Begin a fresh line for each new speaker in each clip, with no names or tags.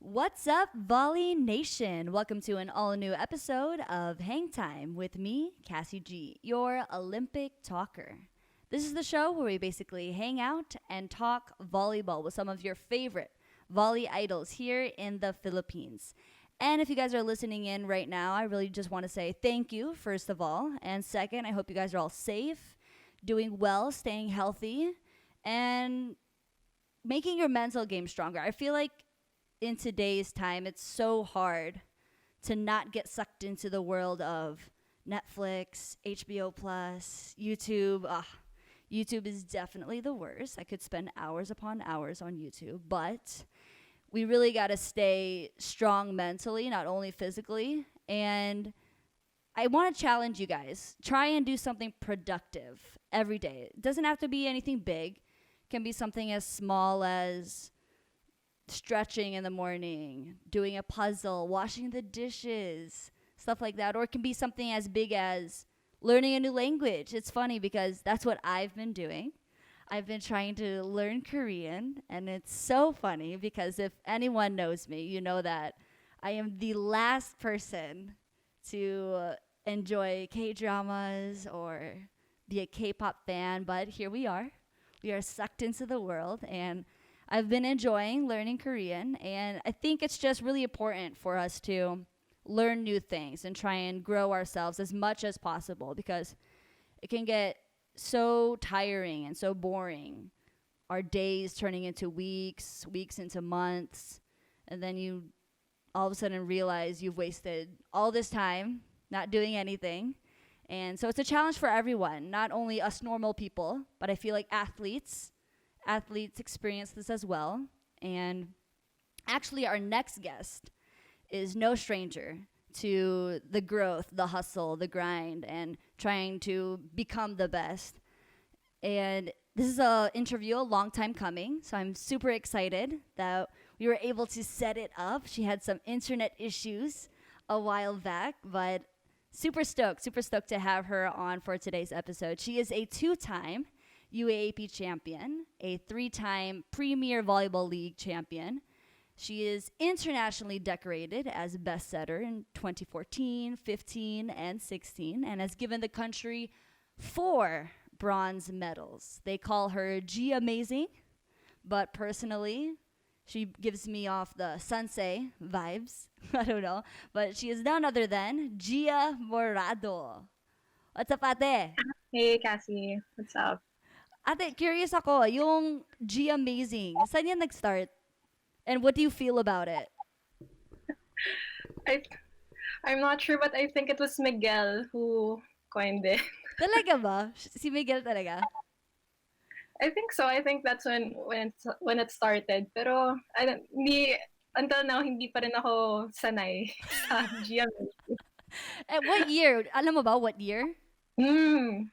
What's up, Volley Nation? Welcome to an all new episode of Hang Time with me, Kassie G, your Olympic talker. This is the show where we basically hang out and talk volleyball with some of your favorite volley idols here in the Philippines. And if you guys are listening in right now, I really just want to say thank you, first of all. And second, I hope you guys are all safe, doing well, staying healthy, and making your mental game stronger. I feel like in today's time, it's so hard to not get sucked into the world of Netflix, HBO Plus, YouTube. YouTube is definitely the worst. I could spend hours upon hours on YouTube, but we really got to stay strong mentally, not only physically. And I want to challenge you guys. Try and do something productive every day. It doesn't have to be anything big. It can be something as small as stretching in the morning, doing a puzzle, washing the dishes, stuff like that. Or it can be something as big as learning a new language. It's funny because that's what I've been doing. I've been trying to learn Korean, and it's so funny because if anyone knows me, you know that I am the last person to enjoy K dramas or be a K pop fan, but here we are. We are sucked into the world, and I've been enjoying learning Korean, and I think it's just really important for us to learn new things and try and grow ourselves as much as possible because it can get so tiring and so boring. Our days turning into weeks, weeks into months, and then you all of a sudden realize you've wasted all this time not doing anything. And so it's a challenge for everyone, not only us normal people, but I feel like athletes experience this as well. And actually, our next guest is no stranger to the growth, the hustle, the grind, and trying to become the best. And this is a interview a long time coming, so I'm super excited that we were able to set it up. She had some internet issues a while back, but super stoked to have her on for today's episode. She is a two-time UAAP champion, a three-time Premier Volleyball League champion. She is internationally decorated as best setter in 2014, 15, and 16, and has given the country 4 bronze medals. They call her G Amazing, but personally, she gives me off the Sansei vibes. I don't know, but she is none other than Jia Morado. What's up, ate?
Hey, Cassie. What's up?
Ate, curious ako, yung G Amazing, saan yan nag-start? And what do you feel about it?
I, I'm not sure, but I think it was Miguel who coined it.
Talaga ba? Si Miguel talaga?
I think so. I think that's when it started. Pero I don't, hindi, until now, hindi pa rin ako sanay sa GMA.
And what year? Alam mo ba what year?
Hmm.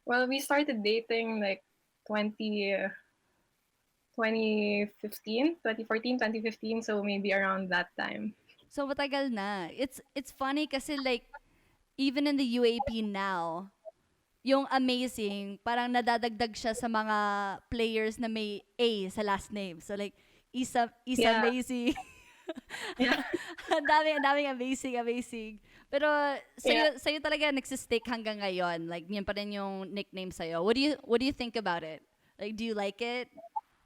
Well, we started dating like 2015, 2014, 2015. So maybe around that time.
So matagal na. It's funny kasi like even in the UAP now, yung amazing, parang nadadagdag siya sa mga players na may A sa last name. So like Isa
Yeah.
amazing.
Yeah.
Ang daming amazing. Pero
Yeah.
sa'yo talaga nagsistick hanggang ngayon. Like, yun pa rin yung nickname sa'yo. What do you think about it? Like, do you like it?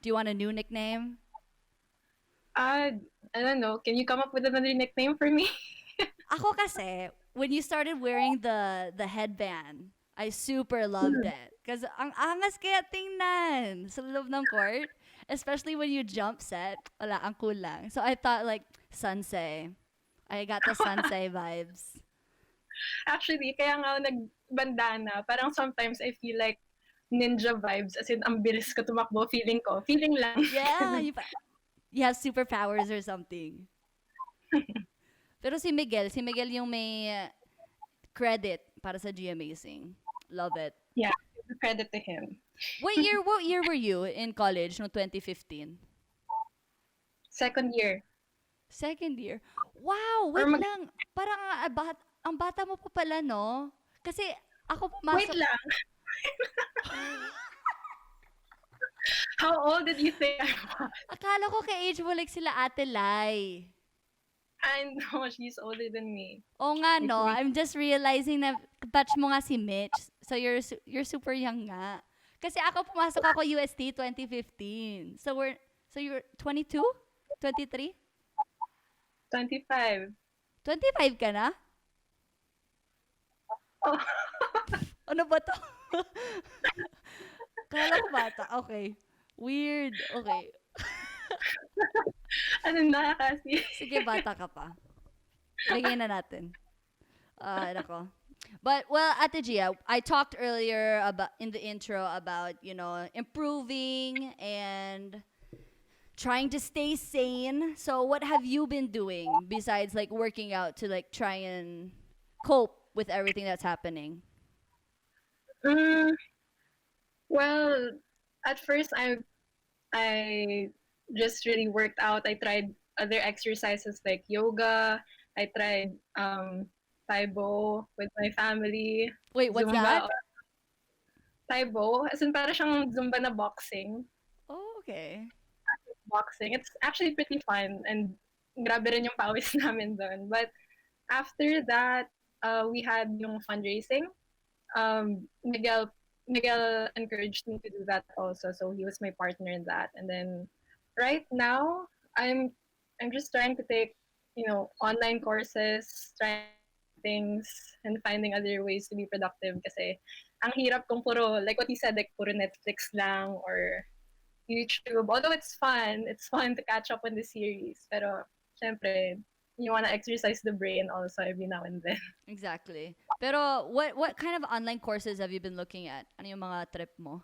Do you want a new nickname?
I don't know. Can you come up with another nickname for me?
Ako kasi, when you started wearing the headband, I super loved it. Kasi ang angas kaya tingnan sa loob ng court. Especially when you jump set. Wala, ang cool lang. So I thought like, Sansei. I got the Sansei vibes.
Actually, kaya nga ako nagbandana. Parang sometimes I feel like ninja vibes. As in, ang bilis ko tumakbo. Feeling ko. Feeling lang.
Yeah, you have superpowers or something. Pero si Miguel yung may credit para sa G Amazing. Love it.
Yeah, credit to him.
What year were you in college no 2015?
Second year.
Second year. Wow,
Or
wait lang. Parang ang bata mo pa pala, no? Kasi ako
wait
pumasok.
lang. How old did you think I was?
Akala ko ka-age mo like sila Ate Lai.
I know she's older than me.
Oo nga,
Like
no?
we,
I'm just realizing na batch mo nga si Mitch. So, you're super young nga. Kasi ako, pumasok ako UST 2015. So you're 22? 23?
25.
25 ka na?
Oh,
Ano ba to? Kala ko bata. Okay. Weird. Okay.
ano na kasi?
Sige, bata ka pa. Lagyan na natin. Nako. But well, Ate Gia, I talked earlier about in the intro about improving and trying to stay sane. So what have you been doing besides like working out to like try and cope with everything that's happening?
Mm, well, at first I just really worked out. I tried other exercises like yoga. I tried Taibo with my family,
Wait, what's that?
Zumba. Taibo, as in para siyang Zumba na boxing.
Oh, okay.
Boxing. It's actually pretty fun and grabe rin yung pawis namin doon. But after that, we had yung fundraising. Miguel encouraged me to do that also, so he was my partner in that. And then right now, I'm I'm just trying to take online courses, trying things, and finding other ways to be productive. Kasi ang hirap kung puro like what you said, like puro Netflix lang or YouTube. Although it's fun to catch up on the series. Pero syempre, you wanna exercise the brain also every now and then.
Exactly. Pero what kind of online courses have you been looking at? Ano yung mga trip mo?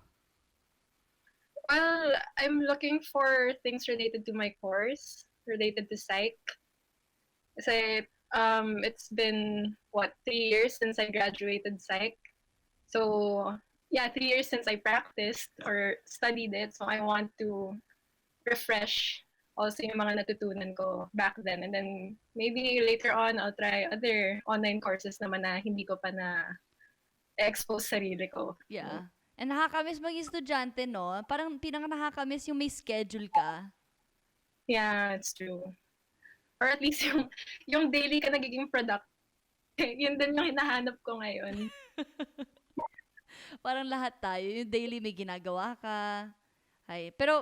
Well, I'm looking for things related to my course, related to psych. Kasi it's been, what, 3 years since I graduated psych. So, yeah, 3 years since I practiced or studied it. So, I want to refresh also yung mga natutunan ko back then. And then, maybe later on, I'll try other online courses naman na hindi ko pa na expose sarili ko.
Yeah. And nakakamiss maging estudyante, no? Parang pinaka nakakamiss yung may schedule ka.
Yeah, it's true. Or at least yung daily ka nagiging product. Yun din yung hinahanap ko ngayon.
Parang lahat tayo. Yung daily may ginagawa ka. Ay. Pero,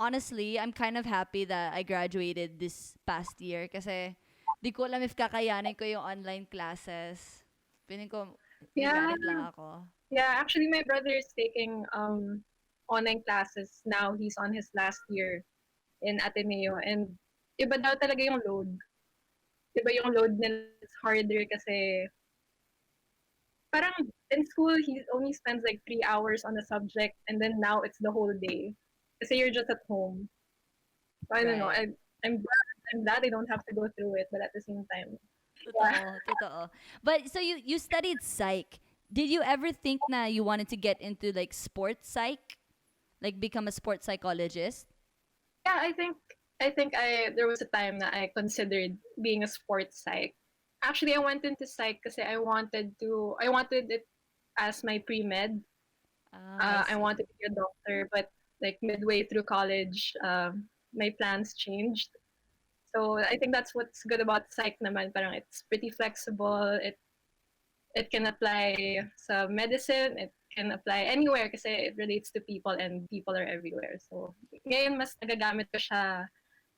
honestly, I'm kind of happy that I graduated this past year kasi di ko alam if kakayanin ko yung online classes. Piling ko,
Yeah.
galit lang ako.
Yeah, actually my brother is taking online classes now. He's on his last year in Ateneo and iba daw talaga yung load. Iba yung load nila, it's harder kasi parang in school he only spends like 3 hours on a subject and then now it's the whole day. Kasi you're just at home. So I don't know.
Right.
I'm glad I don't have to go through it, but at the same time,
Totoo, totoo. But so you studied psych. Did you ever think na you wanted to get into like sports psych? Like become a sports psychologist?
yeah, I think there was a time that I considered being a sports psych. Actually, I went into psych because I wanted it as my pre-med.
Ah, I
I
see.
wanted to be a doctor, but like midway through college, my plans changed. So I think that's what's good about psych naman. Parang it's pretty flexible. It can apply sa medicine. It can apply anywhere kasi it relates to people and people are everywhere. So ngayon mas nagagamit ko siya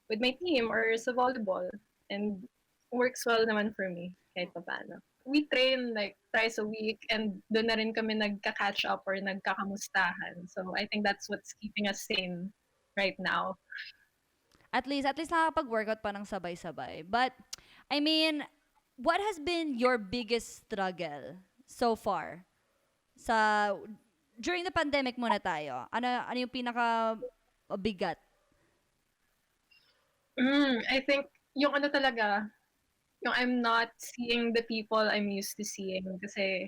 with my team or sa volleyball. And works well naman for me kahit pa paano. We train like twice a week and doon na rin kami nagka-catch up or nagkakamustahan. So I think that's what's keeping us sane right now.
At least nakakapag-workout pa ng sabay-sabay. But I mean, what has been your biggest struggle so far? Sa during the pandemic muna tayo. Ano yung pinaka bigat?
I think yung ano talaga, yung I'm not seeing the people I'm used to seeing kasi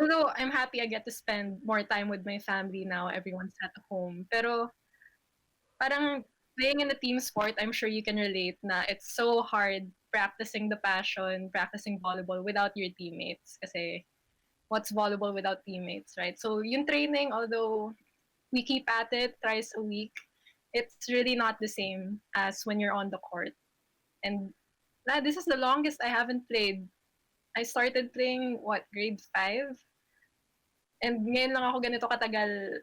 although I'm happy I get to spend more time with my family now, everyone's at home. Pero parang playing in a team sport, I'm sure you can relate na it's so hard practicing the passion, practicing volleyball without your teammates kasi what's volleyball without teammates, right? So yung training, although we keep at it thrice a week, it's really not the same as when you're on the court. And this is the longest I haven't played. I started playing, grade 5? And ngayon lang ako ganito katagal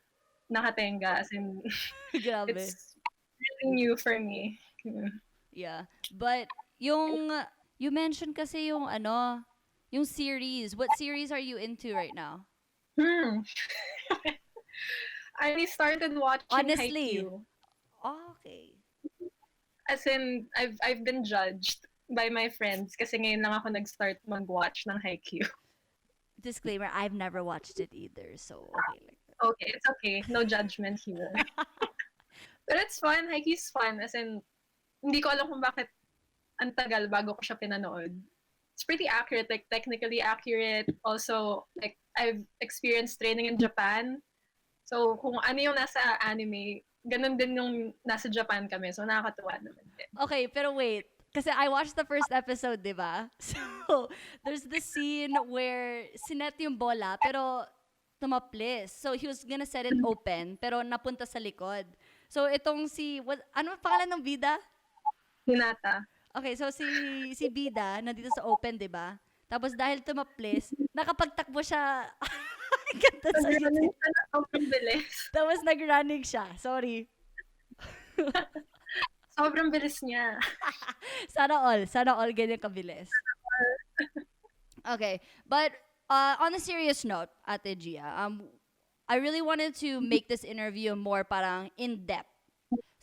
nakatenga. As in,
Grabe.
it's really new for me.
Yeah. But yung you mentioned kasi yung ano, yung series. What series are you into right now?
Hmm. I started watching
Honestly.
Haikyuu.
Oh, okay.
As in, I've been judged by my friends kasi ngayon lang ako nag-start mag-watch ng Haikyuu.
Disclaimer, I've never watched it either, so okay like
Okay, it's okay. No judgment here.
that.
But it's fun. Haikyuu's fun. As in, hindi ko alam kung bakit ang tagal bago ko siya pinanood. It's pretty accurate, like technically accurate. Also, like I've experienced training in Japan. So kung ano yung nasa anime, ganun din yung nasa Japan kami. So nakakatuwa naman din.
Okay, pero wait. Kasi I watched the first episode, di ba? So, there's this scene where sinet yung bola, pero tumaplis. So, he was gonna set it open, pero napunta sa likod. So, itong ano pangalan ng bida?
Hinata.
Okay, so si Bida, nandito sa open, di ba? Tapos dahil tumaplis, nakapagtakbo siya. Ganda sa
Nag-running siya na sobrang bilis.
Tapos nag-running siya. Sorry.
Sobrang bilis niya.
Sana all ganyan kabilis. Okay, but on a serious note, Ate Gia, I really wanted to make this interview more parang in-depth.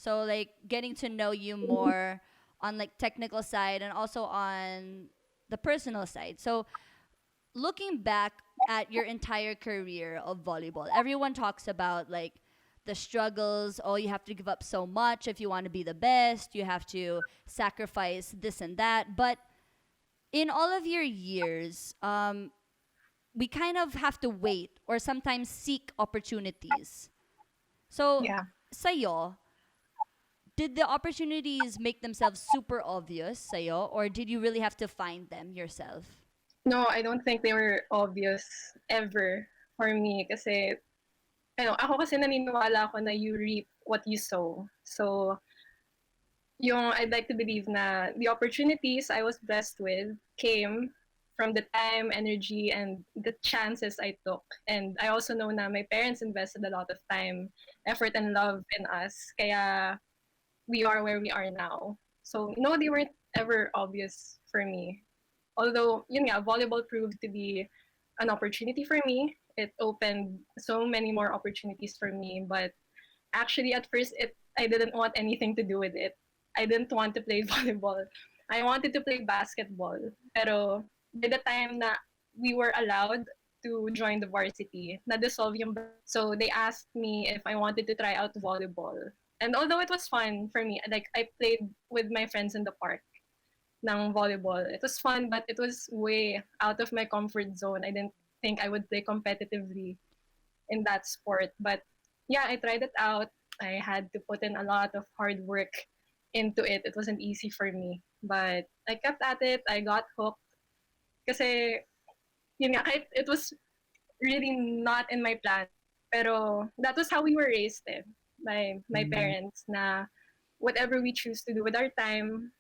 So like getting to know you more on like technical side and also on the personal side. So looking back at your entire career of volleyball, everyone talks about like the struggles. Oh, you have to give up so much if you want to be the best. You have to sacrifice this and that. But in all of your years, we kind of have to wait or sometimes seek opportunities. So,
Yeah.
sa'yo, did the opportunities make themselves super obvious sa'yo, or did you really have to find them yourself?
No, I don't think they were obvious ever for me kasi ako kasi naniniwala ako na you reap what you sow. So, I'd like to believe na the opportunities I was blessed with came from the time, energy, and the chances I took. And I also know na my parents invested a lot of time, effort, and love in us. Kaya we are where we are now. So, no, they weren't ever obvious for me. Although, volleyball proved to be an opportunity for me. It opened so many more opportunities for me. But actually, at first, I didn't want anything to do with it. I didn't want to play volleyball. I wanted to play basketball. Pero by the time na we were allowed to join the varsity, na-dissolve yung. So they asked me if I wanted to try out volleyball. And although it was fun for me, like I played with my friends in the park ng volleyball. It was fun, but it was way out of my comfort zone. I didn't think I would play competitively in that sport. But yeah, I tried it out. I had to put in a lot of hard work into it. It wasn't easy for me. But I kept at it. I got hooked. Kasi, it was really not in my plan. Pero that was how we were raised by my parents na whatever we choose to do with our time,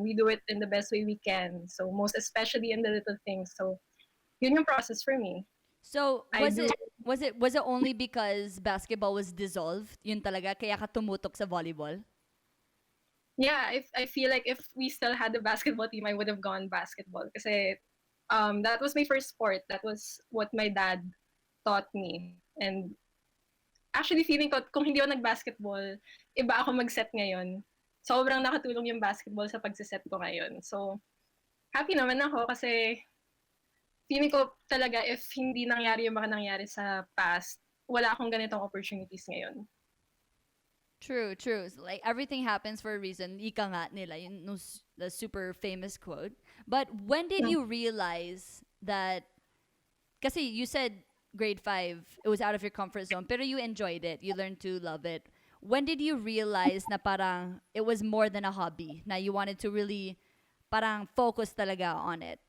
we do it in the best way we can. So most especially in the little things. So yun yung process for me.
So was it only because basketball was dissolved? Yun talaga kaya ka tumutok sa volleyball?
Yeah, I feel like if we still had the basketball team, I would have gone basketball. Kasi that was my first sport. That was what my dad taught me. And actually, feeling ko, kung hindi ako nag-basketball, iba ako mag-set ngayon. Sobrang nakatulong yung basketball sa pagsiset ko ngayon. So, happy naman ako kasi feeling ko talaga if hindi nangyari yung mga nangyari sa past, wala akong ganitong opportunities ngayon.
True. So, like everything happens for a reason. Ika nga nila, the super famous quote. But when did you realize that? Kasi you said grade 5, it was out of your comfort zone, pero you enjoyed it. You learned to love it. When did you realize na parang it was more than a hobby? Na you wanted to really parang focus talaga on it?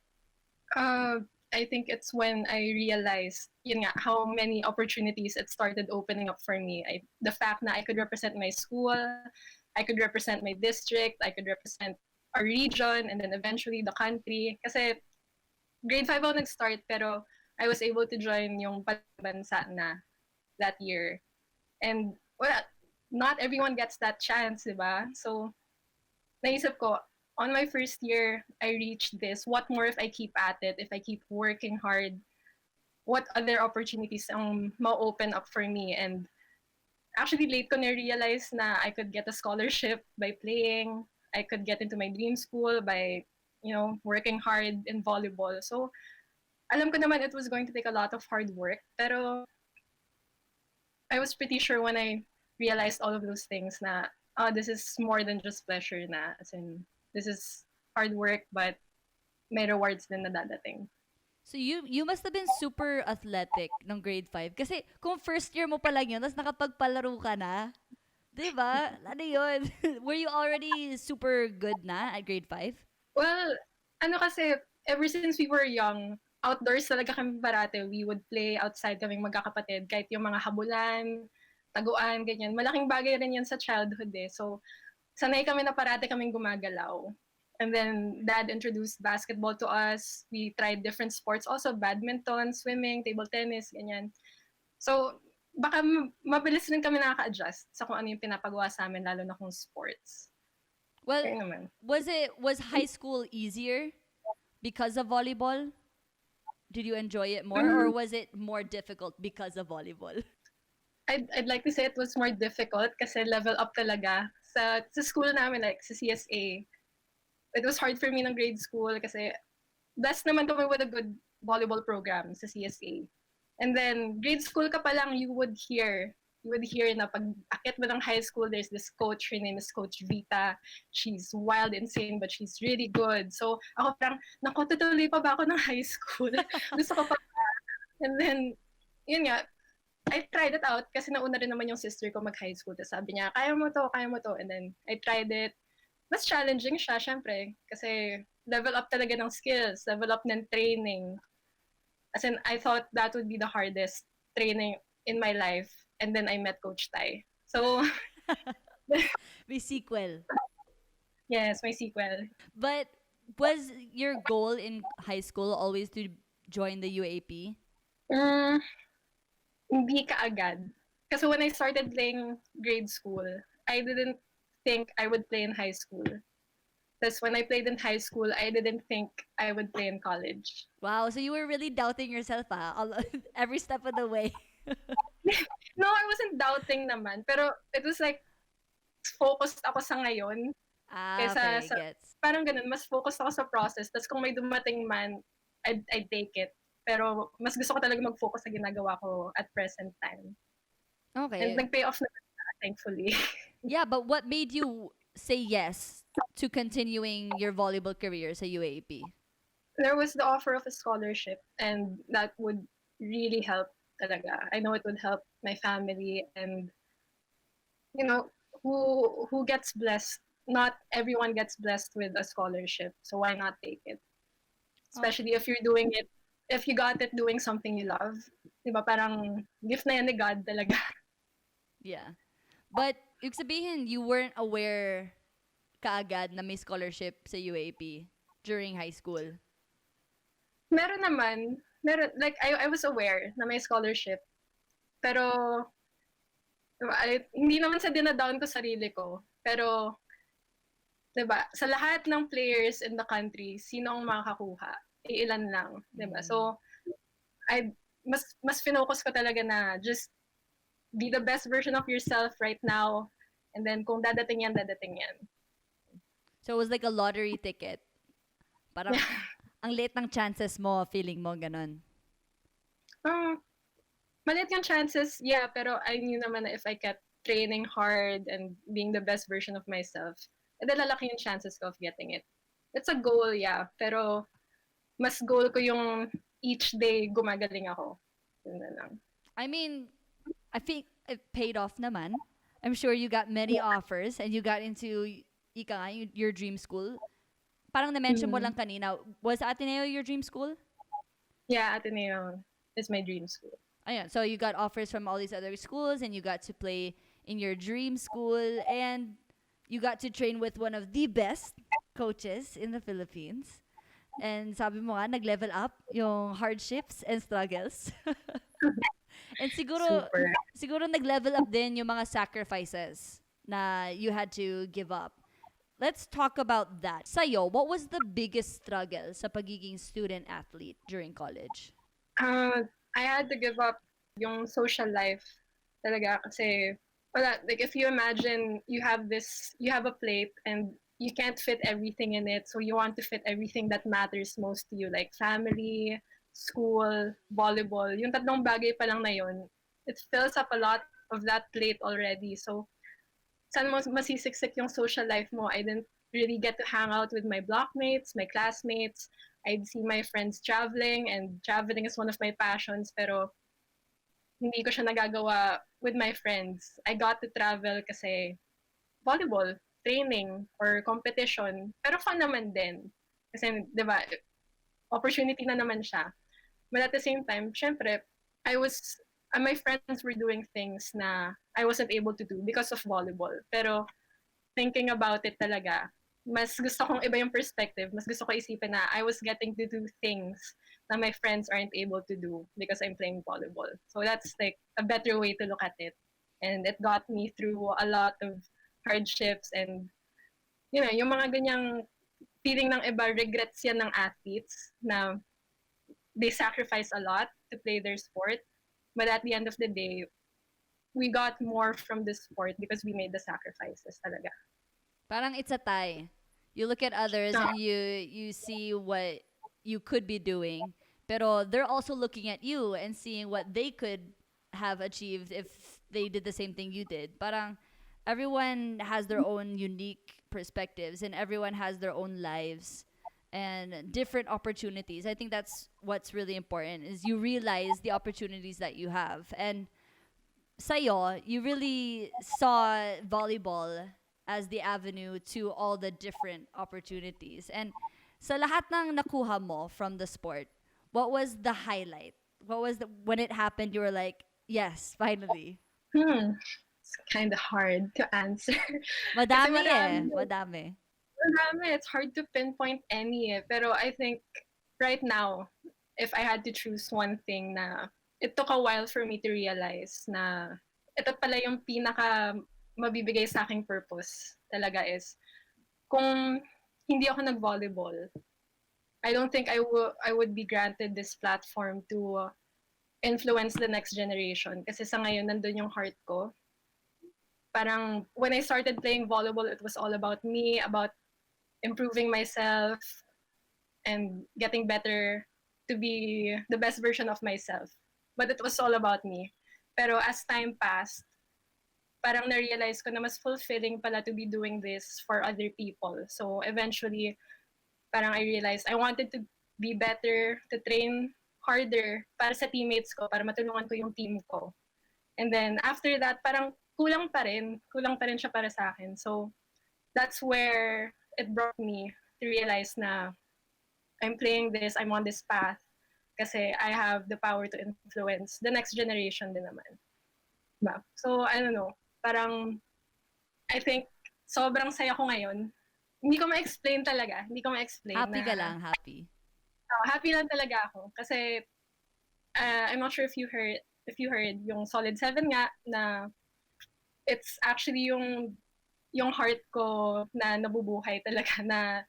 I think it's when I realized, yun nga, how many opportunities it started opening up for me. The fact that I could represent my school, I could represent my district, I could represent our region, and then eventually the country. Kasi grade 5 ako nag-start, pero I was able to join yung bansa na that year. And, well, not everyone gets that chance, di ba? So, naisip ko, on my first year, I reached this. What more if I keep at it, if I keep working hard? What other opportunities ang ma-open up for me? And actually, late ko na-realize na I could get a scholarship by playing. I could get into my dream school by, working hard in volleyball. So, alam ko naman it was going to take a lot of hard work. Pero I was pretty sure when I realized all of those things na, this is more than just pleasure na. As in, this is hard work, but may rewards din na dadating.
So you must have been super athletic nung grade 5. Kasi kung first year mo pa lang yun, tapos nakapagpalaro ka na, di ba? Ano yun? Were you already super good na at grade 5?
Well, kasi, ever since we were young, outdoors talaga kami parate. We would play outside kaming magkakapatid. Kahit yung mga habulan, taguan, ganyan. Malaking bagay rin yan sa childhood eh. So, sanay kami na parate kaming gumagalaw. And then, Dad introduced basketball to us. We tried different sports also, badminton, swimming, table tennis, ganyan. So, baka mabilis rin kami nakaka-adjust sa kung ano yung pinapagawa sa amin, lalo na kung sports.
Well, was high school easier because of volleyball? Did you enjoy it more, or was it more difficult because of volleyball?
I'd like to say it was more difficult kasi level up talaga. Sa school namin, like sa CSA, it was hard for me ng grade school kasi blessed naman kami with a good volleyball program sa CSA. And then, grade school ka pa lang, you would hear na pag akit mo ng high school, there's this coach, her name is Coach Vita. She's wild, insane, but she's really good. So, ako parang, naku, tutuloy pa ba ako ng high school? Gusto ko pa. And then, yun nga, I tried it out kasi nauna rin naman yung sister ko mag-high school. Tapos sabi niya, kaya mo to. And then, I tried it. Mas challenging siya, syempre. Kasi level up talaga ng skills, level up ng training. As in, I thought that would be the hardest training in my life. And then I met Coach Tai. So,
May sequel.
yes, may sequel.
But was your goal in high school always to join the UAP?
Hindi kaagad. Kasi when I started playing grade school, I didn't think I would play in high school. Tapos when I played in high school, I didn't think I would play in college.
Wow, so you were really doubting yourself every step of the way.
No, I wasn't doubting naman. Pero it was like, focused ako sa ngayon.
Okay, gets.
Parang ganun, mas focused ako sa process. Tapos kung may dumating man, I'd take it. Pero mas gusto ko talaga mag-focus sa ginagawa ko at present time.
Okay.
And nag-pay off naman, thankfully.
Yeah, but what made you say yes to continuing your volleyball career sa UAP?
There was the offer of a scholarship, and that would really help talaga. I know it would help my family, and who gets blessed. Not everyone gets blessed with a scholarship, so why not take it? Especially if you're doing it, if you got it doing something you love. Diba, parang gift na yan ni God talaga.
Yeah. But, ibig sabihin, you weren't aware kaagad na may scholarship sa UAP during high school?
Meron naman. Like, I was aware na may scholarship. Pero, hindi naman sa dinadown ko sarili ko. Pero, diba, sa lahat ng players in the country, sino ang makakakuha? Ilan lang. Diba? So, mas finocus ko talaga na just be the best version of yourself right now. And then, kung dadating yan, dadating yan.
So, it was like a lottery ticket. Parang, ang late ng chances mo, feeling mo, ganun.
Maliit yung chances, yeah, pero I knew naman na if I kept training hard and being the best version of myself, lalaki yung chances ko of getting it. It's a goal, yeah, pero mas goal ko yung each day gumagaling ako. Yun na lang.
I mean, I think it paid off naman. I'm sure you got many offers and you got into your dream school. Parang na-mention mo lang kanina, was Ateneo your dream school?
Yeah, Ateneo is my dream school.
Ayun, so you got offers from all these other schools and you got to play in your dream school and you got to train with one of the best coaches in the Philippines. And sabi mo nga, nag-level up yung hardships and struggles. And
Super.
siguro nag-level up din yung mga sacrifices na you had to give up. Let's talk about that. Sa'yo, what was the biggest struggle sa pagiging student athlete during college?
Uh, I had to give up yung social life talaga kasi wala, like if you imagine you have a plate and you can't fit everything in it, so you want to fit everything that matters most to you, like family, school, volleyball. Yung tatlong bagay pa lang na yun, it fills up a lot of that plate already. So saan mo masisiksik yung social life mo? I didn't really get to hang out with my blockmates, my classmates. I'd see my friends traveling, and traveling is one of my passions, pero hindi ko siya nagagawa with my friends. I got to travel kasi volleyball, training, or competition. Pero fun naman din. Kasi, di ba, opportunity na naman siya. But at the same time, syempre, I was, my friends were doing things na I wasn't able to do because of volleyball. Pero thinking about it talaga, mas gusto kong iba yung perspective. Mas gusto ko isipin na I was getting to do things that my friends aren't able to do because I'm playing volleyball. So that's like a better way to look at it. And it got me through a lot of hardships and, you know, yung mga ganyang feeling ng iba, regrets yan ng athletes na they sacrifice a lot to play their sport. But at the end of the day, we got more from the sport because we made the sacrifices talaga.
Parang it's a tie. You look at others and you see what you could be doing, pero they're also looking at you and seeing what they could have achieved if they did the same thing you did. Parang everyone has their own unique perspectives and everyone has their own lives and different opportunities. I think that's what's really important is you realize the opportunities that you have. And sa'yo, you really saw volleyball as the avenue to all the different opportunities. And sa lahat ng nakuha mo from the sport, what was the highlight? What was the when it happened you were like, yes, finally.
It's kind of hard to answer.
Madami eh, madami.
Marami. It's hard to pinpoint any eh. Pero I think right now, if I had to choose one thing na it took a while for me to realize na ito pala yung pinaka mabibigay sa aking purpose talaga is kung hindi ako nag-volleyball, I don't think I would be granted this platform to influence the next generation. Kasi sa ngayon, nandun yung heart ko. Parang when I started playing volleyball, it was all about me, about improving myself and getting better to be the best version of myself. But it was all about me. Pero as time passed, parang na-realize ko na mas fulfilling pala to be doing this for other people. So eventually, parang I realized I wanted to be better, to train harder para sa teammates ko, para matulungan ko yung team ko. And then after that, parang kulang pa rin siya para sa akin. So that's where it brought me to realize na I'm playing this, I'm on this path kasi I have the power to influence the next generation din naman. Diba? So I don't know, parang I think sobrang saya ko ngayon. Hindi ko ma-explain talaga. Hindi ko ma-explain.
Happy ka lang, happy.
Happy lang talaga ako kasi I'm not sure if you heard yung Solid 7 nga na it's actually yung heart ko na nabubuhay talaga na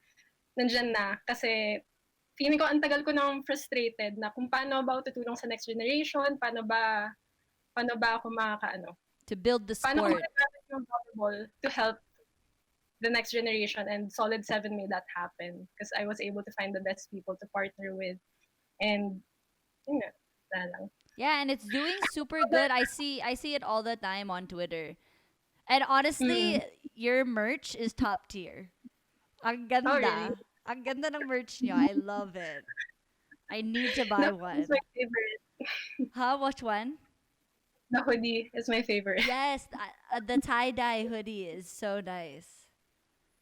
nandyan na kasi feeling ko ang tagal ko nang frustrated na kung paano ba ako tutulong sa next generation, paano ba ako makakaano
to build the
paano ko
sport.
magagamit yung volleyball to help the next generation, and Solid 7 made that happen because I was able to find the best people to partner with and yun nga, wala lang.
Yeah, and it's doing super good. I see it all the time on Twitter. And honestly, your merch is top tier. Ang ganda.
Oh, really?
Ang ganda ng merch niyo. I love it. I need to buy one.
That's my favorite.
Huh? Which one?
The hoodie is my favorite.
Yes, the tie-dye hoodie is so nice.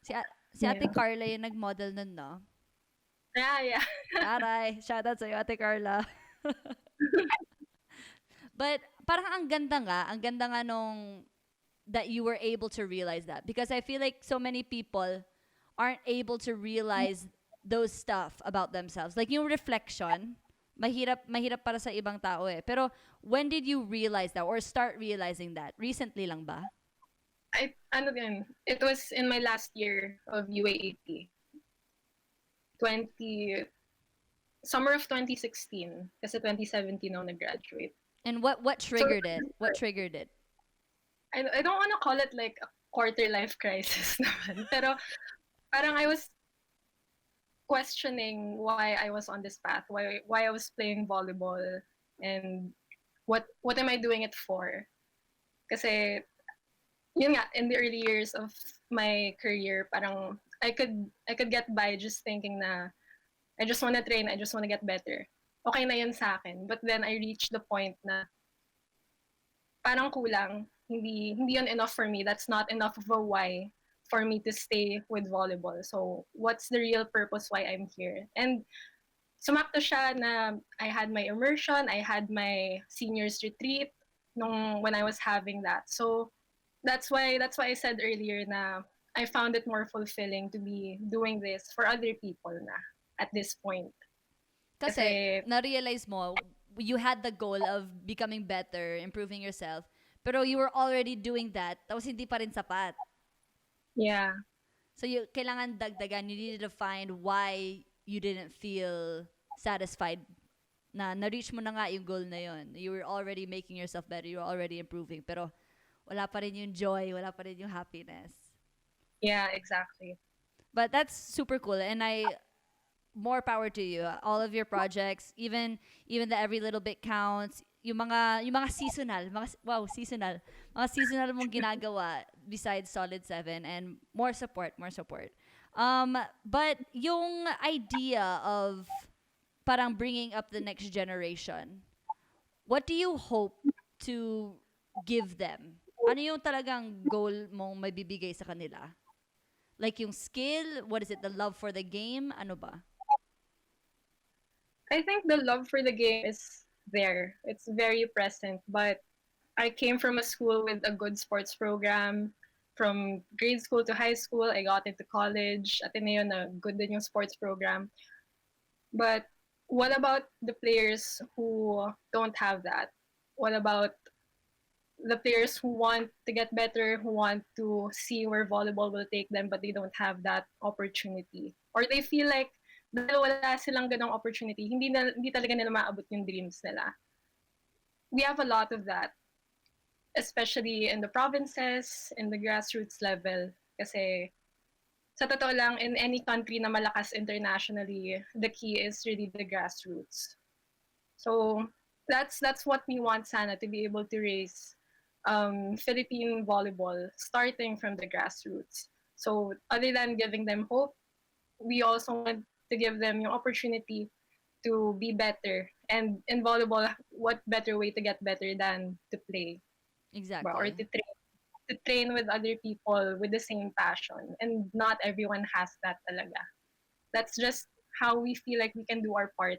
Si Ate
Yeah.
Carla yung nag-model nun, no?
Yeah, yeah.
Aray, shoutout sa'yo, Ate Carla. But parang ang ganda nga nung that you were able to realize that because I feel like so many people aren't able to realize those stuff about themselves. Like yung reflection, mahirap para sa ibang tao eh. Pero when did you realize that or start realizing that? Recently lang ba?
Ano din, it was in my last year of UAAP. 20, summer of 2016. Kasi 2017 ako nag-graduate.
And what
So,
triggered it? What triggered it?
I don't want to call it like a quarter life crisis naman. Pero parang I was questioning why I was on this path, why I was playing volleyball, and what am I doing it for? Kasi yun nga, in the early years of my career, parang I could get by just thinking na I just want to train, I just want to get better. Okay na yun sa akin. But then I reached the point na parang kulang. Hindi yun enough for me. That's not enough of a why for me to stay with volleyball. So what's the real purpose why I'm here? And sumakto siya na I had my immersion, I had my seniors retreat when I was having that. So that's why I said earlier na I found it more fulfilling to be doing this for other people na at this point.
Kasi
Kasi
na-realize mo, you had the goal of becoming better, improving yourself, pero you were already doing that, tapos hindi pa rin sapat.
yeah,
So you kailangan dagdagan, you needed to find why you didn't feel satisfied na na-reach mo na nga yung goal na yun. You were already making yourself better, you were already improving, pero wala pa rin yung joy, wala pa rin yung happiness.
yeah, exactly.
But that's super cool, and more power to you. All of your projects, even the every little bit counts. Yung mga seasonal, seasonal. Mga seasonal mong ginagawa besides Solid 7 and more support, more support. But yung idea of parang bringing up the next generation, what do you hope to give them? Ano yung talagang goal mong mabibigay sa kanila? Like yung skill, what is it, the love for the game, ano ba?
I think the love for the game is there. It's very present. But I came from a school with a good sports program. From grade school to high school, I got into college. Ateneo na good din yung sports program. But what about the players who don't have that? What about the players who want to get better, who want to see where volleyball will take them, but they don't have that opportunity? Or they feel like dahil wala silang ganong opportunity, hindi talaga nila maabot yung dreams nila. We have a lot of that, especially in the provinces, in the grassroots level. Kasi sa totoo lang, in any country na malakas internationally, the key is really the grassroots. So that's what we want sana, to be able to raise Philippine volleyball starting from the grassroots. So other than giving them hope, we also want to give them yung opportunity to be better. And in volleyball, what better way to get better than to play? Or
Exactly.
to train with other people with the same passion. And not everyone has that talaga. That's just how we feel like we can do our part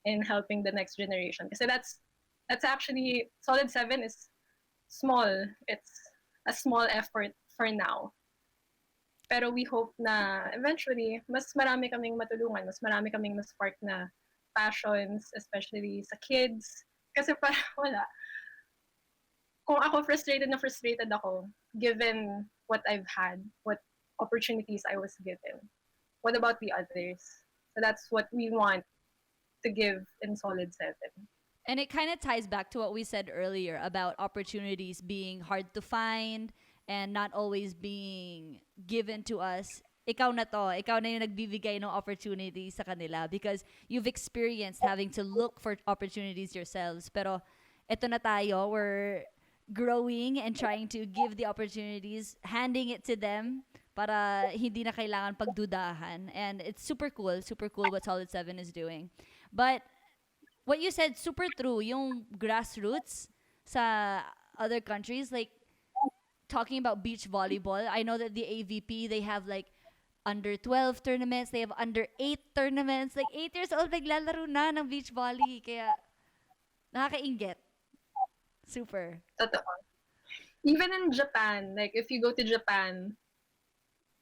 in helping the next generation. Kasi that's actually Solid 7 is small. It's a small effort for now. Pero we hope na eventually, mas marami kaming matulungan, mas marami kaming na-spark na passions, especially sa kids. Kasi parang wala. Kung ako frustrated ako, given what I've had, what opportunities I was given. What about the others? So that's what we want to give in Solid 7.
And it kind of ties back to what we said earlier about opportunities being hard to find and not always being given to us. Ikaw na to, ikaw na yung nagbibigay ng opportunities sa kanila because you've experienced having to look for opportunities yourselves. Pero eto na tayo, we're growing and trying to give the opportunities, handing it to them para hindi na kailangan pagdudahan. And it's super cool what Solid 7 is doing. But what you said, super true, yung grassroots sa other countries, like talking about beach volleyball, I know that the AVP, they have like under 12 tournaments, they have under 8 tournaments. Like 8 years old naglalaro na ng beach volley. Kaya nakakainggit. Super.
Totoo. Even in Japan, like if you go to Japan,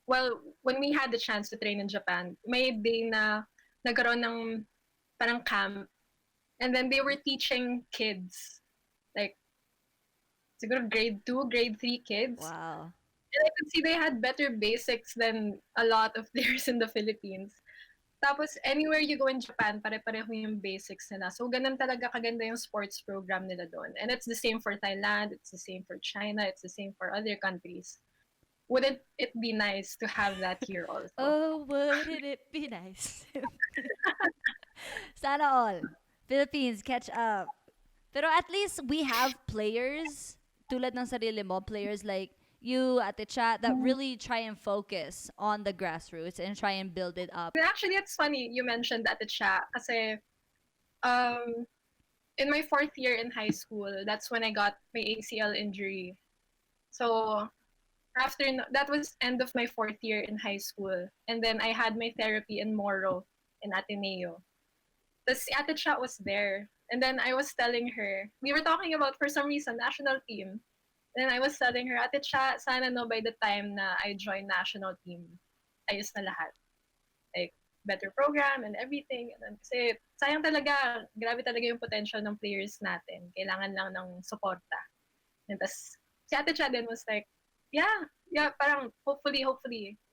well, when we had the chance to train in Japan, may day na nagkaroon ng parang camp, and then they were teaching kids, like siguro grade 2, grade 3 kids.
Wow.
And I could see they had better basics than a lot of players in the Philippines. Tapos, anywhere you go in Japan, pare-pareho yung basics nila. So, ganun talaga kaganda yung sports program nila doon. And it's the same for Thailand, it's the same for China, it's the same for other countries. Wouldn't it be nice to have that here also?
Oh, wouldn't it be nice? Sana all. Philippines, catch up. Pero at least we have players, tulad ng sarili mo, players like you at the chat that really try and focus on the grassroots and try and build it up.
And actually, it's funny you mentioned at the chat kasi um, in my 4th year in high school, that's when I got my ACL injury. So that was end of my 4th year in high school. And then I had my therapy in Moro in Ateneo. Tapos si Ate Cha was there. And then I was telling her, we were talking about, for some reason, national team. And then I was telling her, Ate Cha, sana no by the time na I join national team, ayos na lahat. Like, better program and everything. And then, kasi sayang talaga, grabe talaga yung potential ng players natin. Kailangan lang ng suporta. And tas, si Ate Cha din was like, yeah, parang hopefully,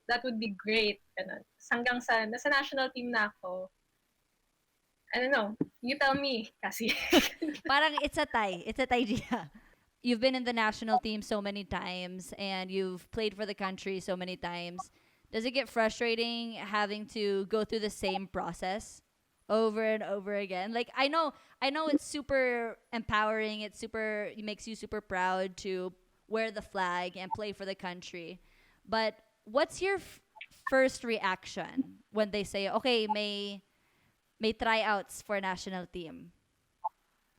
that would be great. Ganun. Hanggang sa, nasa national team na ako, I don't know. You tell me, Cassie.
Parang it's a tie. It's a tie, Gia. You've been in the national team so many times and you've played for the country so many times. Does it get frustrating having to go through the same process over and over again? Like I know it's super empowering. It makes you super proud to wear the flag and play for the country. But what's your first reaction when they say, "Okay, may tryouts for national team"?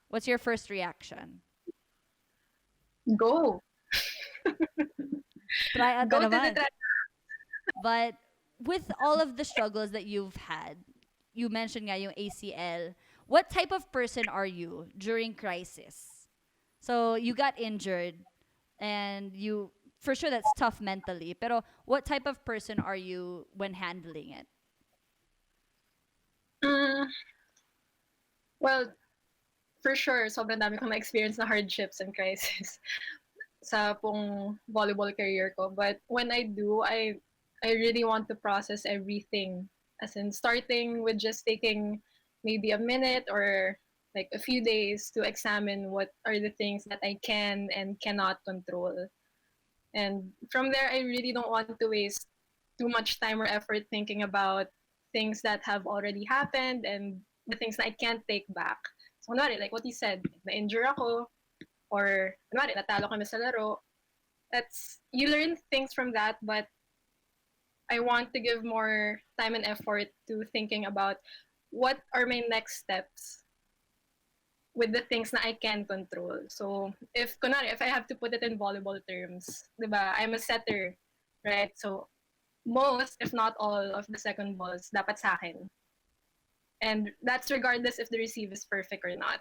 What's your first reaction?
Go.
Tryout
Go
na
to the
naman. But with all of the struggles that you've had, you mentioned nga yung ACL. What type of person are you during crisis? So you got injured and you for sure that's tough mentally. Pero what type of person are you when handling it?
Mm, well, for sure, sobrang dami kong na-experience na hardships and crisis sa pong volleyball career ko. But when I do, I really want to process everything. As in, starting with just taking maybe a minute or like a few days to examine what are the things that I can and cannot control. And from there, I really don't want to waste too much time or effort thinking about things that have already happened and the things that I can't take back. So, kunwari, like what you said, na-injure ako, or kunwari, natalo kami sa laro, you learn things from that, but I want to give more time and effort to thinking about what are my next steps with the things that I can control. So, if I have to put it in volleyball terms, diba, I'm a setter, right? So, most, if not all, of the second balls dapat sa akin. And that's regardless if the receive is perfect or not.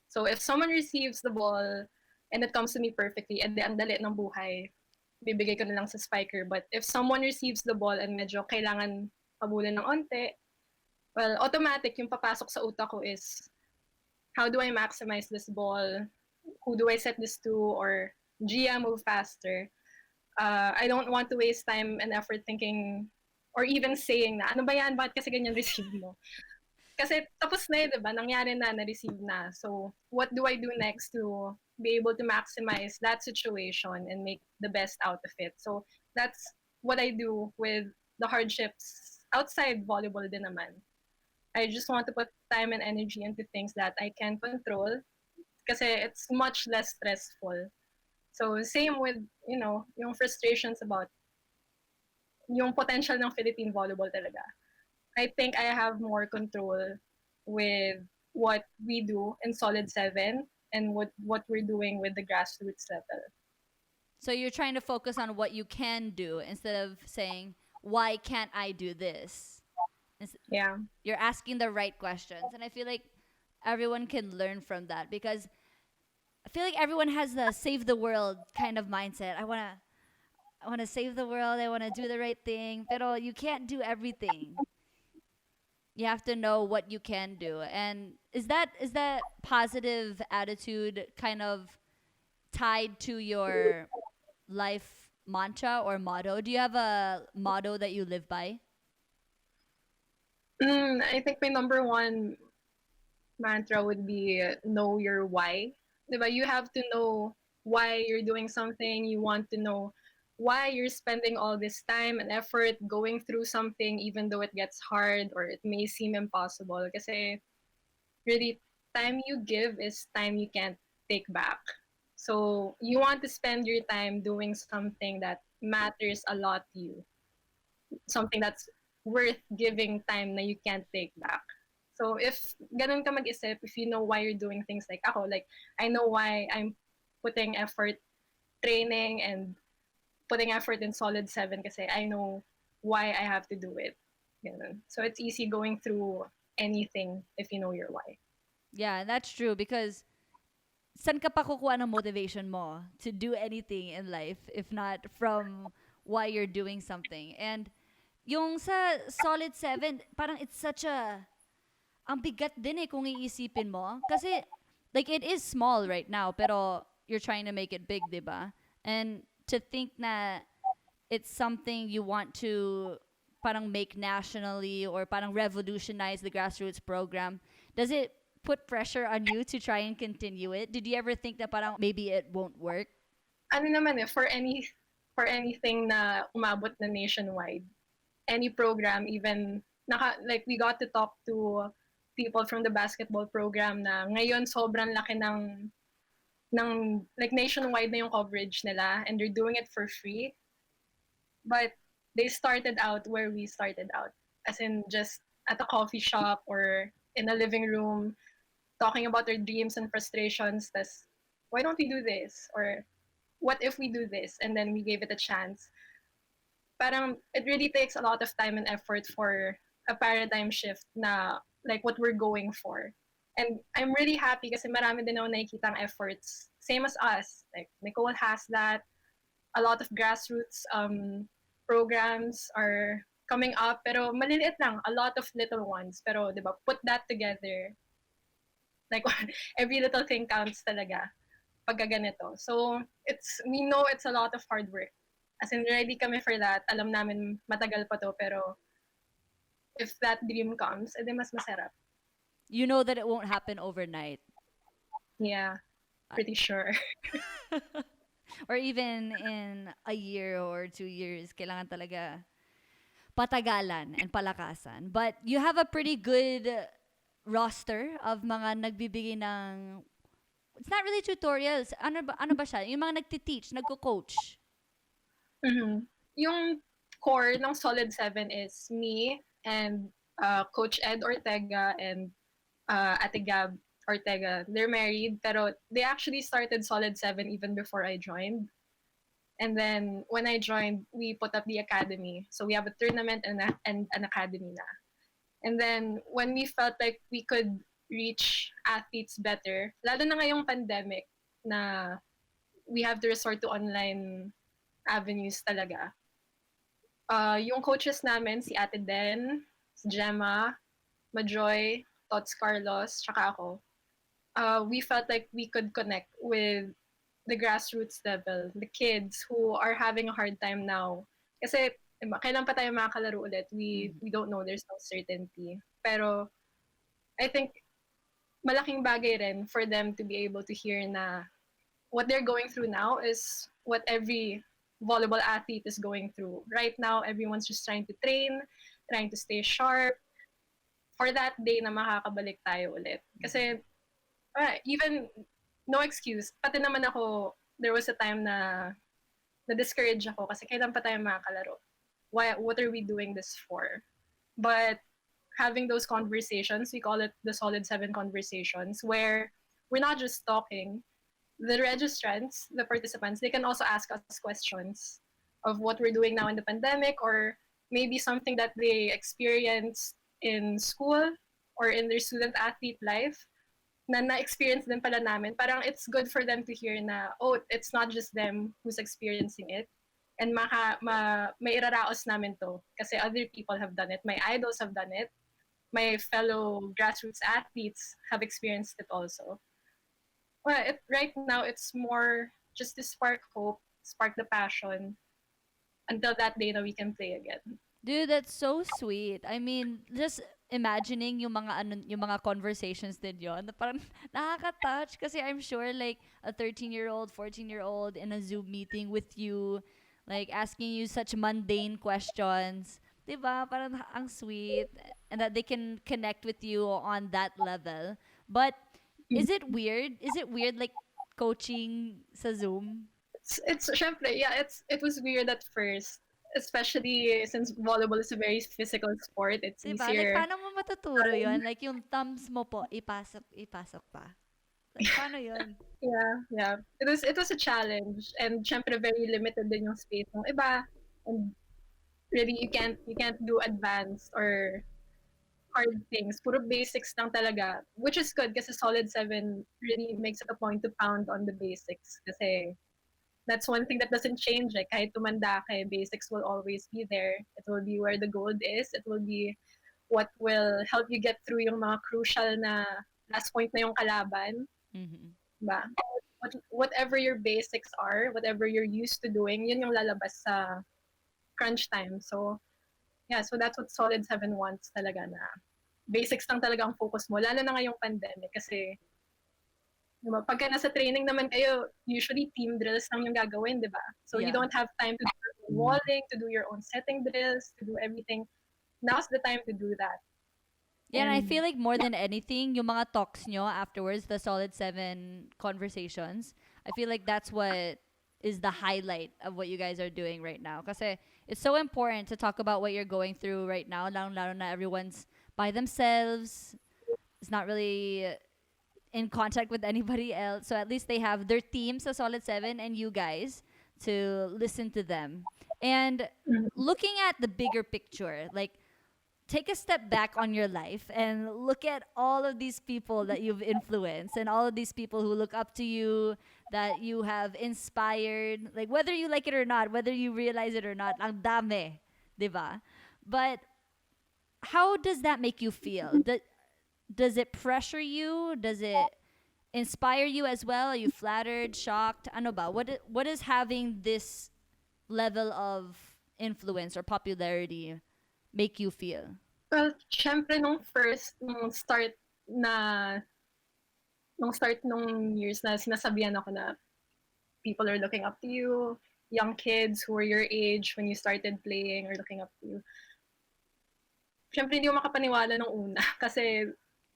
So, if someone receives the ball and it comes to me perfectly, and ang dali ng buhay, bibigay ko na lang sa spiker. But if someone receives the ball and medyo kailangan pabulin ng onte, well, automatic yung papasok sa utak ko is, how do I maximize this ball? Who do I set this to? Or Gia, move faster. I don't want to waste time and effort thinking or even saying na, ano ba yan? Bakit kasi ganyan receive mo? Kasi tapos na yun, diba? Nangyari na, na-receive na. So, what do I do next to be able to maximize that situation and make the best out of it? So, that's what I do with the hardships outside volleyball din naman. I just want to put time and energy into things that I can control kasi it's much less stressful. So, same with, yung frustrations about yung potential ng Philippine volleyball talaga. I think I have more control with what we do in Solid 7 and what we're doing with the grassroots level.
So you're trying to focus on what you can do instead of saying, why can't I do this? It's-
Yeah.
You're asking the right questions. And I feel like everyone can learn from that because I feel like everyone has the save the world kind of mindset. I want to save the world. I want to do the right thing. Pero you can't do everything. You have to know what you can do. And is that positive attitude kind of tied to your life mantra or motto? Do you have a motto that you live by?
I think my number one mantra would be know your why. Diba? You have to know why you're doing something. You want to know why you're spending all this time and effort going through something even though it gets hard or it may seem impossible. Kasi really, time you give is time you can't take back. So you want to spend your time doing something that matters a lot to you, something that's worth giving time na you can't take back. So if ganun ka mag-isip, if you know why you're doing things like ako, like I know why I'm putting effort training and putting effort in solid 7 kasi I know why I have to do it. Ganun. So it's easy going through anything if you know your why.
Yeah, that's true because saan ka pa kukuha ng motivation mo to do anything in life if not from why you're doing something? And yung sa solid 7, parang it's such a ang bigat din kung iisipin mo. Kasi, like, it is small right now, pero you're trying to make it big, di ba? And to think na it's something you want to parang make nationally or parang revolutionize the grassroots program, does it put pressure on you to try and continue it? Did you ever think that parang maybe it won't work?
Ano naman for anything na umabot na nationwide, any program, even like we got to talk to people from the basketball program na ngayon sobrang laki ng like nationwide na yung coverage nila and they're doing it for free. But they started out where we started out, as in just at a coffee shop or in a living room talking about their dreams and frustrations. That's why don't we do this? Or what if we do this? And then we gave it a chance. Parang it really takes a lot of time and effort for a paradigm shift na like what we're going for. And I'm really happy kasi marami din ako nakikitang efforts. Same as us. Like Nicole has that. A lot of grassroots programs are coming up. Pero maliliit lang. A lot of little ones. Pero di ba, put that together. Like every little thing counts talaga pagka ganito. So we know it's a lot of hard work. As in, ready kami for that. Alam namin matagal pa to, pero if that dream comes, edi mas masarap.
You know that it won't happen overnight.
Yeah, pretty sure.
Or even in a year or 2 years, kailangan talaga patagalan and palakasan. But you have a pretty good roster of mga nagbibigay ng, it's not really tutorials. Ano ba siya? Yung mga nagtiteach, nagko-coach.
Mm-hmm. Yung core ng Solid 7 is me and Coach Ed Ortega and Ate Gab Ortega. They're married, pero they actually started Solid 7 even before I joined. And then when I joined, we put up the academy. So we have a tournament and an academy na. And then when we felt like we could reach athletes better, lalo na ngayong pandemic na we have to resort to online avenues talaga. Yung coaches namin, si Ate Den, si Gemma, Majoy, Tots Carlos, tsaka ako, we felt like we could connect with the grassroots level, the kids who are having a hard time now. Kasi kailan pa tayo makakalaro ulit? We don't know, there's no certainty. Pero I think malaking bagay rin for them to be able to hear na what they're going through now is what every volleyball athlete is going through. Right now, everyone's just trying to train, trying to stay sharp for that day na makakabalik tayo ulit. Kasi even no excuse. Pati naman ako, there was a time na na-discourage ako kasi kailan pa tayo makakalaro? What are we doing this for? But having those conversations, we call it the Solid 7 conversations, where we're not just talking. The registrants, the participants, they can also ask us questions of what we're doing now in the pandemic or maybe something that they experience in school or in their student athlete life na na-experience din pala namin. Parang it's good for them to hear na, oh, it's not just them who's experiencing it. And may iraraos namin to kasi other people have done it. My idols have done it. My fellow grassroots athletes have experienced it also. Well, right now, it's more just to spark hope, spark the passion until that day that we can play again.
Dude, that's so sweet. I mean, just imagining yung mga conversations din yon, na parang nakaka-touch kasi I'm sure like a 13-year-old, 14-year-old in a Zoom meeting with you, like asking you such mundane questions. 'Di ba? Parang ang sweet, and that they can connect with you on that level. But is it weird? Is it weird like coaching sa Zoom?
It's syempre, yeah, it was weird at first, especially since volleyball is a very physical sport. It's
'Di ba? Like
easier.
paano mo matuturo 'yon? Like yung thumbs mo po ipasok pa. Like paano 'yon?
Yeah, yeah. It was a challenge, and syempre very limited din yung space ng iba, and really you can't do advanced or hard things. Puro basics lang talaga, which is good kasi Solid 7 really makes it a point to pound on the basics kasi that's one thing that doesn't change. Like, kahit tumanda ka, basics will always be there. It will be where the gold is. It will be what will help you get through yung mga crucial na last point na yung kalaban.
Mhm.
Ba? Whatever your basics are, whatever you're used to doing, yun yung lalabas sa crunch time. So, yeah, so that's what Solid 7 wants talaga na basics lang talaga ang focus mo. Lalo na ngayong pandemic kasi diba, pagka nasa training naman kayo, usually team drills lang yung gagawin, di ba? So you
Yeah.
don't have time to do your own walling, to do your own setting drills, to do everything. Now's the time to do that.
Yeah, and I
And
feel like more than anything, yung mga talks nyo afterwards, the Solid 7 conversations, I feel like that's what is the highlight of what you guys are doing right now. Kasi it's so important to talk about what you're going through right now, lalo na everyone's by themselves. It's not really in contact with anybody else. So at least they have their teams, a Solid 7, and you guys to listen to them. And looking at the bigger picture, like take a step back on your life and look at all of these people that you've influenced and all of these people who look up to you, that you have inspired, like whether you like it or not, whether you realize it or not, ang dami, diba? But how does that make you feel? Does it pressure you? Does it inspire you as well? Are you flattered, shocked? Ano ba? What is having this level of influence or popularity make you feel?
well, syempre na nung start nung years na sinasabihan ako na people are looking up to you, young kids who were your age when you started playing are looking up to you. Syempre hindi ko makapaniwala nung una kasi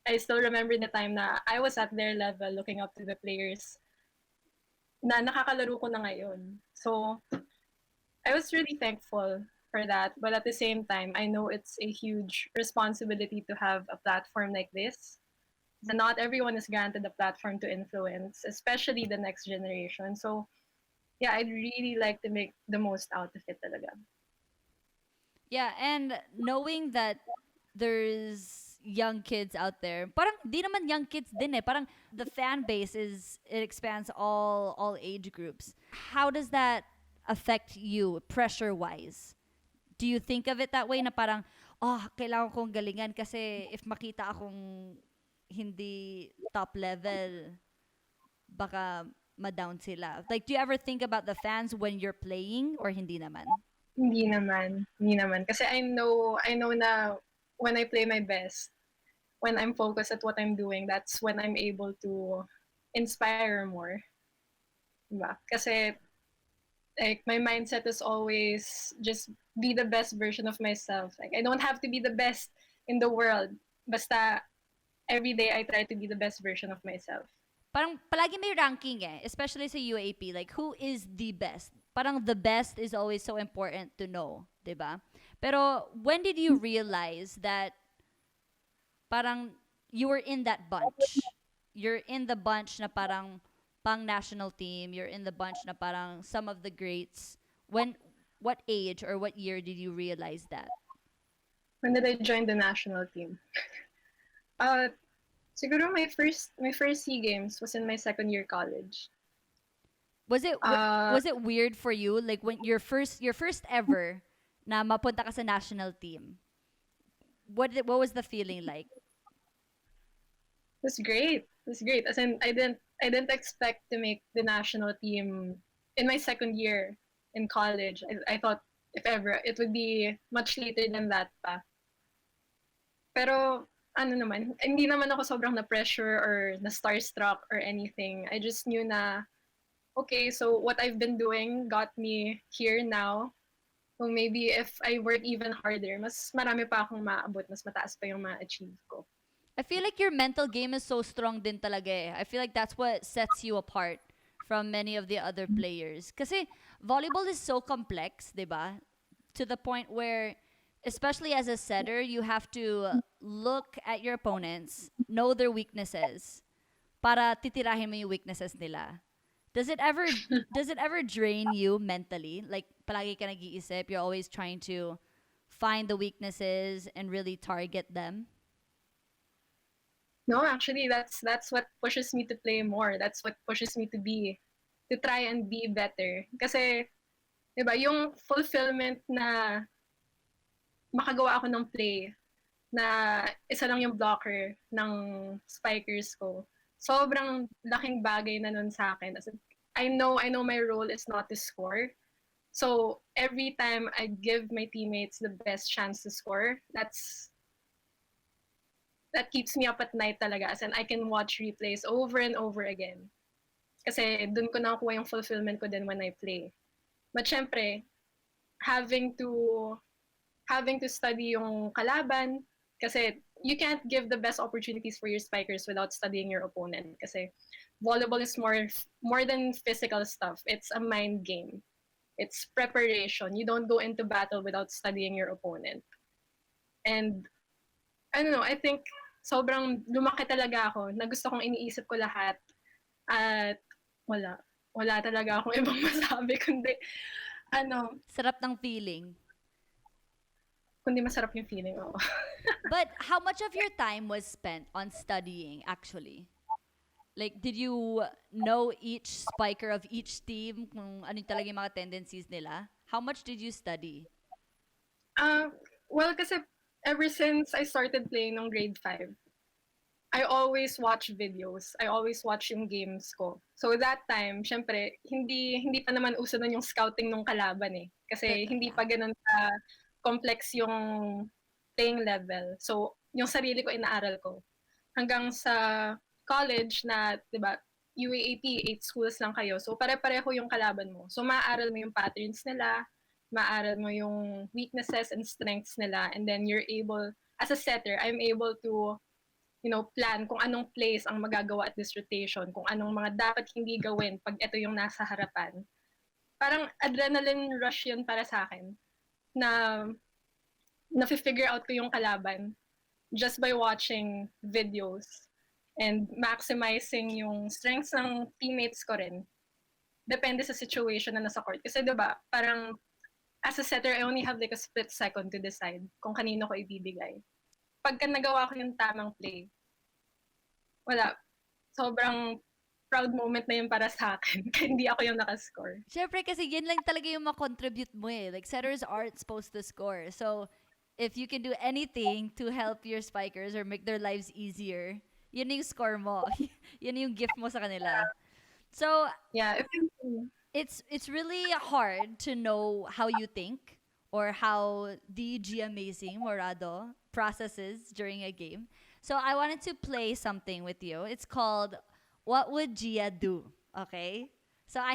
I still remember the time na I was at their level looking up to the players na nakakalaro ko na ngayon. So, I was really thankful for that. But at the same time, I know it's a huge responsibility to have a platform like this. So not everyone is granted a platform to influence, especially the next generation. So, yeah, I'd really like to make the most out of it talaga.
Yeah, and knowing that there's young kids out there, parang di naman young kids din eh. Parang the fan base it expands all age groups. How does that affect you pressure wise? Do you think of it that way na parang oh, kailangan kong galingan kasi if makita akong hindi top level, baka ma-down sila. Like, do you ever think about the fans when you're playing or hindi naman?
Hindi naman. Kasi I know na when I play my best, when I'm focused at what I'm doing, that's when I'm able to inspire more. Diba? Kasi like my mindset is always just be the best version of myself. Like I don't have to be the best in the world. Basta every day I try to be the best version of myself.
Parang palagi may ranking eh, especially sa UAP. Like, who is the best? Parang the best is always so important to know, 'di ba? Pero when did you realize that parang you were in that bunch? You're in the bunch na parang pang national team. You're in the bunch na parang some of the greats. what age or what year did you realize that?
When did I join the national team? Uh, Siguro my first SEA Games was in my second year college. Uh,
Was it weird for you, like when your first ever na mapunta ka sa national team? What was the feeling like?
it was great. It was great. As in, I didn't expect to make the national team in my second year in college. I thought if ever it would be much later than that pa. Pero ano naman, hindi naman ako sobrang na-pressure or na-starstruck or anything. I just knew na, okay, so what I've been doing got me here now. So maybe if I work even harder, mas marami pa akong maabot, mas mataas pa yung ma-achieve ko.
I feel like your mental game is so strong din talaga eh. I feel like that's what sets you apart from many of the other players. Kasi volleyball is so complex, 'di ba? To the point where, especially as a setter, you have to look at your opponents, know their weaknesses, para titirahin mo yung weaknesses nila. Does it ever does it ever drain you mentally? Like palagi ka nag-iisip, you're always trying to find the weaknesses and really target them.
No, actually, that's what pushes me to play more. That's what pushes me to try and be better. Kasi, 'di ba, yung fulfillment na makagawa ako ng play na isa lang yung blocker ng spikers ko. Sobrang laking bagay na nun sa akin. As in, I know my role is not to score. So every time I give my teammates the best chance to score, that keeps me up at night talaga. As in, I can watch replays over and over again. Kasi dun ko nakuha yung fulfillment ko din when I play. But syempre, having to having to study yung kalaban kasi you can't give the best opportunities for your spikers without studying your opponent kasi volleyball is more than physical stuff. It's a mind game. It's preparation. You don't go into battle without studying your opponent. And I don't know, I think sobrang lumaki talaga ako na gusto kong iniisip ko lahat at wala. Wala talaga akong ibang masabi ano,
Sarap ng feeling.
kundi masarap yung feeling ako.
But how much of your time was spent on studying actually? Like, did you know each spiker of each team kung ano talaga yung mga tendencies nila? How much did you study?
Well, kasi ever since I started playing ng grade 5, I always watch videos. I always watch yung games ko. So that time, syempre, hindi pa naman uso nun yung scouting ng kalaban eh. Kasi hindi
Yeah.
pa ganun ka complex yung playing level. So, yung sarili ko inaaral ko. Hanggang sa college na, 'di ba, UAAP, 8 schools lang kayo. So, pare-pareho yung kalaban mo. So, maaaral mo yung patterns nila, maaaral mo yung weaknesses and strengths nila, and then you're able, as a setter, I'm able to, plan kung anong plays ang magagawa at this rotation, kung anong mga dapat hindi gawin pag ito yung nasa harapan. Parang adrenaline rush yun para sa akin na na-figure out ko yung kalaban just by watching videos and maximizing yung strengths ng teammates ko rin. Depende sa situation na nasa court. Kasi 'di ba, parang as a setter, I only have like a split second to decide kung kanino ko ibibigay. Pagka nagawa ko yung tamang play, wala. Sobrang proud moment na yun para sa akin. Kaya hindi ako yung nakascore.
Syempre kasi yun lang talaga yung makontribute mo eh. Like, setters aren't supposed to score. So, if you can do anything to help your spikers or make their lives easier, yun yung score mo. Yun yung gift mo sa kanila. So,
Yeah.
it's really hard to know how you think or how the Jia Amazing Morado processes during a game. So I wanted to play something with you. It's called What Would Gia Do? Okay? So I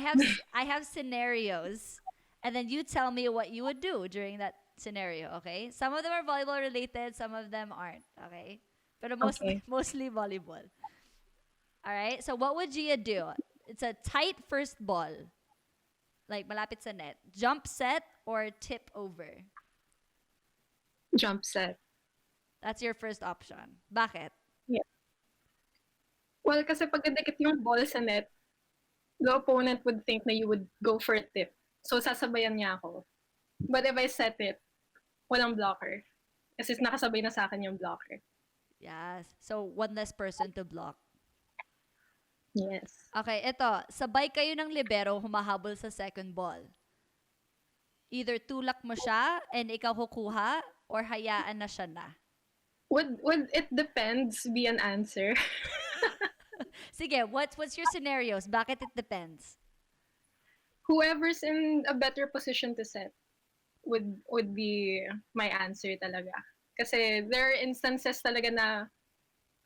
have scenarios and then you tell me what you would do during that scenario, okay? Some of them are volleyball related, some of them aren't, okay? But mostly
Okay.
mostly volleyball. All right? So what would Gia do? It's a tight first ball. Like malapit sa net. Jump set or tip over?
Jump set.
That's your first option. Bakit?
Yeah. Well, kasi pag nadikit yung ball sa net, the opponent would think na you would go for a tip. So, sasabayan niya ako. But if I set it, walang blocker. Kasi nakasabay na sa akin yung blocker.
Yes. So, one less person to block.
Yes.
Okay, ito. Sabay kayo ng libero humahabol sa second ball. Either tulak mo siya and ikaw kukuha or hayaan na siya na.
Would it depends be an answer?
Sige, what's your scenarios? Bakit it depends?
Whoever's in a better position to set would be my answer talaga. Kasi there are instances talaga na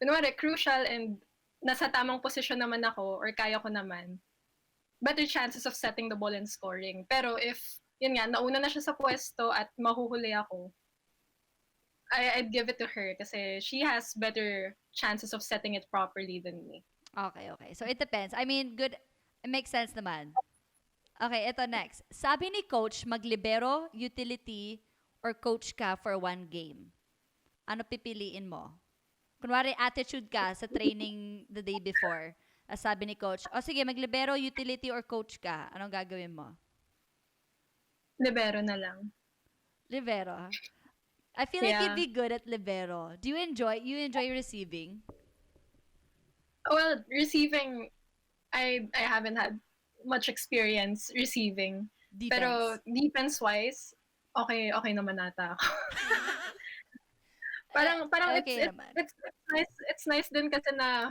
kunwari crucial and nasa tamang posisyon naman ako or kaya ko naman, better chances of setting the ball and scoring. Pero if, yun nga, nauna na siya sa pwesto at mahuhuli ako, I'd give it to her kasi she has better chances of setting it properly than me.
Okay. So, it depends. I mean, good. It makes sense naman. Okay, ito next. Sabi ni coach, maglibero, utility, or coach ka for one game. Ano pipiliin mo? Kunwari, attitude ka sa training the day before. Sabi ni coach, sige, maglibero, utility, or coach ka. Anong gagawin mo?
Libero na lang.
Libero. I feel like you'd be good at libero. Do you enjoy receiving?
Well, receiving, I haven't had much experience receiving.
Defense.
Pero defense-wise, okay naman nata ako. parang
okay
it's nice din kasi na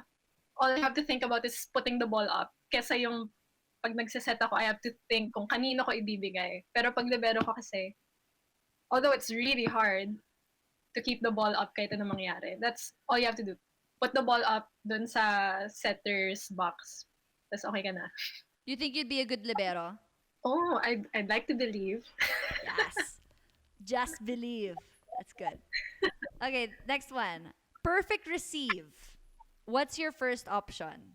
all I have to think about is putting the ball up. Kesa yung pag nagsiset ako, I have to think kung kanino ko ibibigay. Pero pag libero ko kasi, although it's really hard to keep the ball up kahit anong mangyari, that's all you have to do. Put the ball up dun sa setter's box. Tapos okay ka na.
You think you'd be a good libero?
Oh, I'd like to believe.
Yes. Just believe. That's good. Okay, next one. Perfect receive. What's your first option?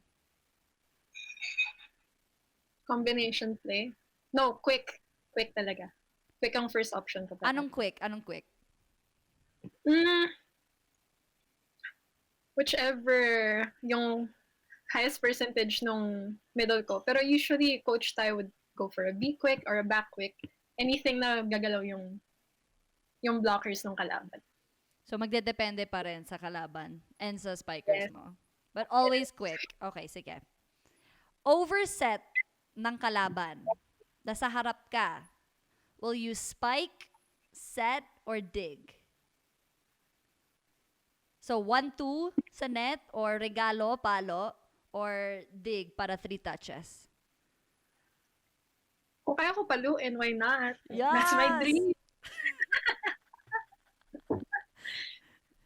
Combination play. No, quick. Quick talaga. Quick ang first option ko talaga.
Anong quick?
Whichever yung highest percentage nung middle ko. Pero usually, coach tayo would go for a B quick or a back quick. Anything na gagalaw yung blockers ng kalaban.
So, magdedepende pa rin sa kalaban and sa spikers mo. But always quick. Okay, sige. Overset ng kalaban. Nasa harap ka. Will you spike, set, or dig? So, 1-2 sa net or regalo, palo, or dig para 3 touches?
Kung kaya ko paluin, why not?
Yes!
That's my dream.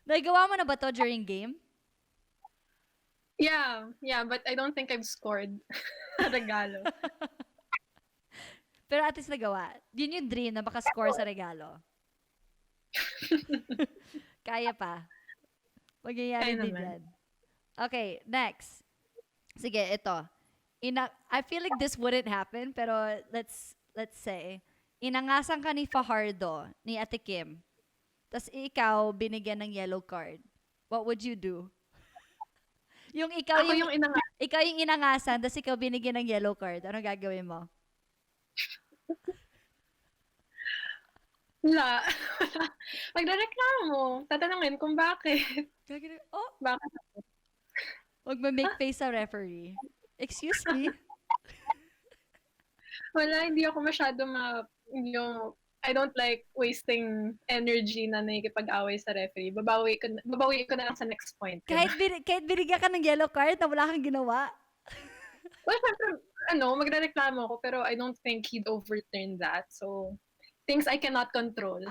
Nagawa mo na ba to during game?
Yeah, but I don't think I've scored regalo.
Pero at least nagawa. Yun yung dream na makascore sa regalo. Kaya pa. Magyayari din yan. Okay, next. Sige, ito. I feel like this wouldn't happen, pero let's say, inangasan ka ni Fajardo, ni Ate Kim, tas ikaw binigyan ng yellow card. What would you do? Yung ikaw yung inangasan, tas ikaw binigyan ng yellow card. Ano gagawin mo?
Wala. Magrereklamo. Tatanungin kung bakit. Bakit ako?
Magma-make face sa referee. Excuse me?
Wala, hindi ako masyado I don't like wasting energy na nakikipag-away sa referee. Babawi ko na lang sa next point.
Kahit binigyan ka ng yellow card na wala kang ginawa?
Well, syempre, magrereklamo ako pero I don't think he'd overturn that. So, things I cannot control.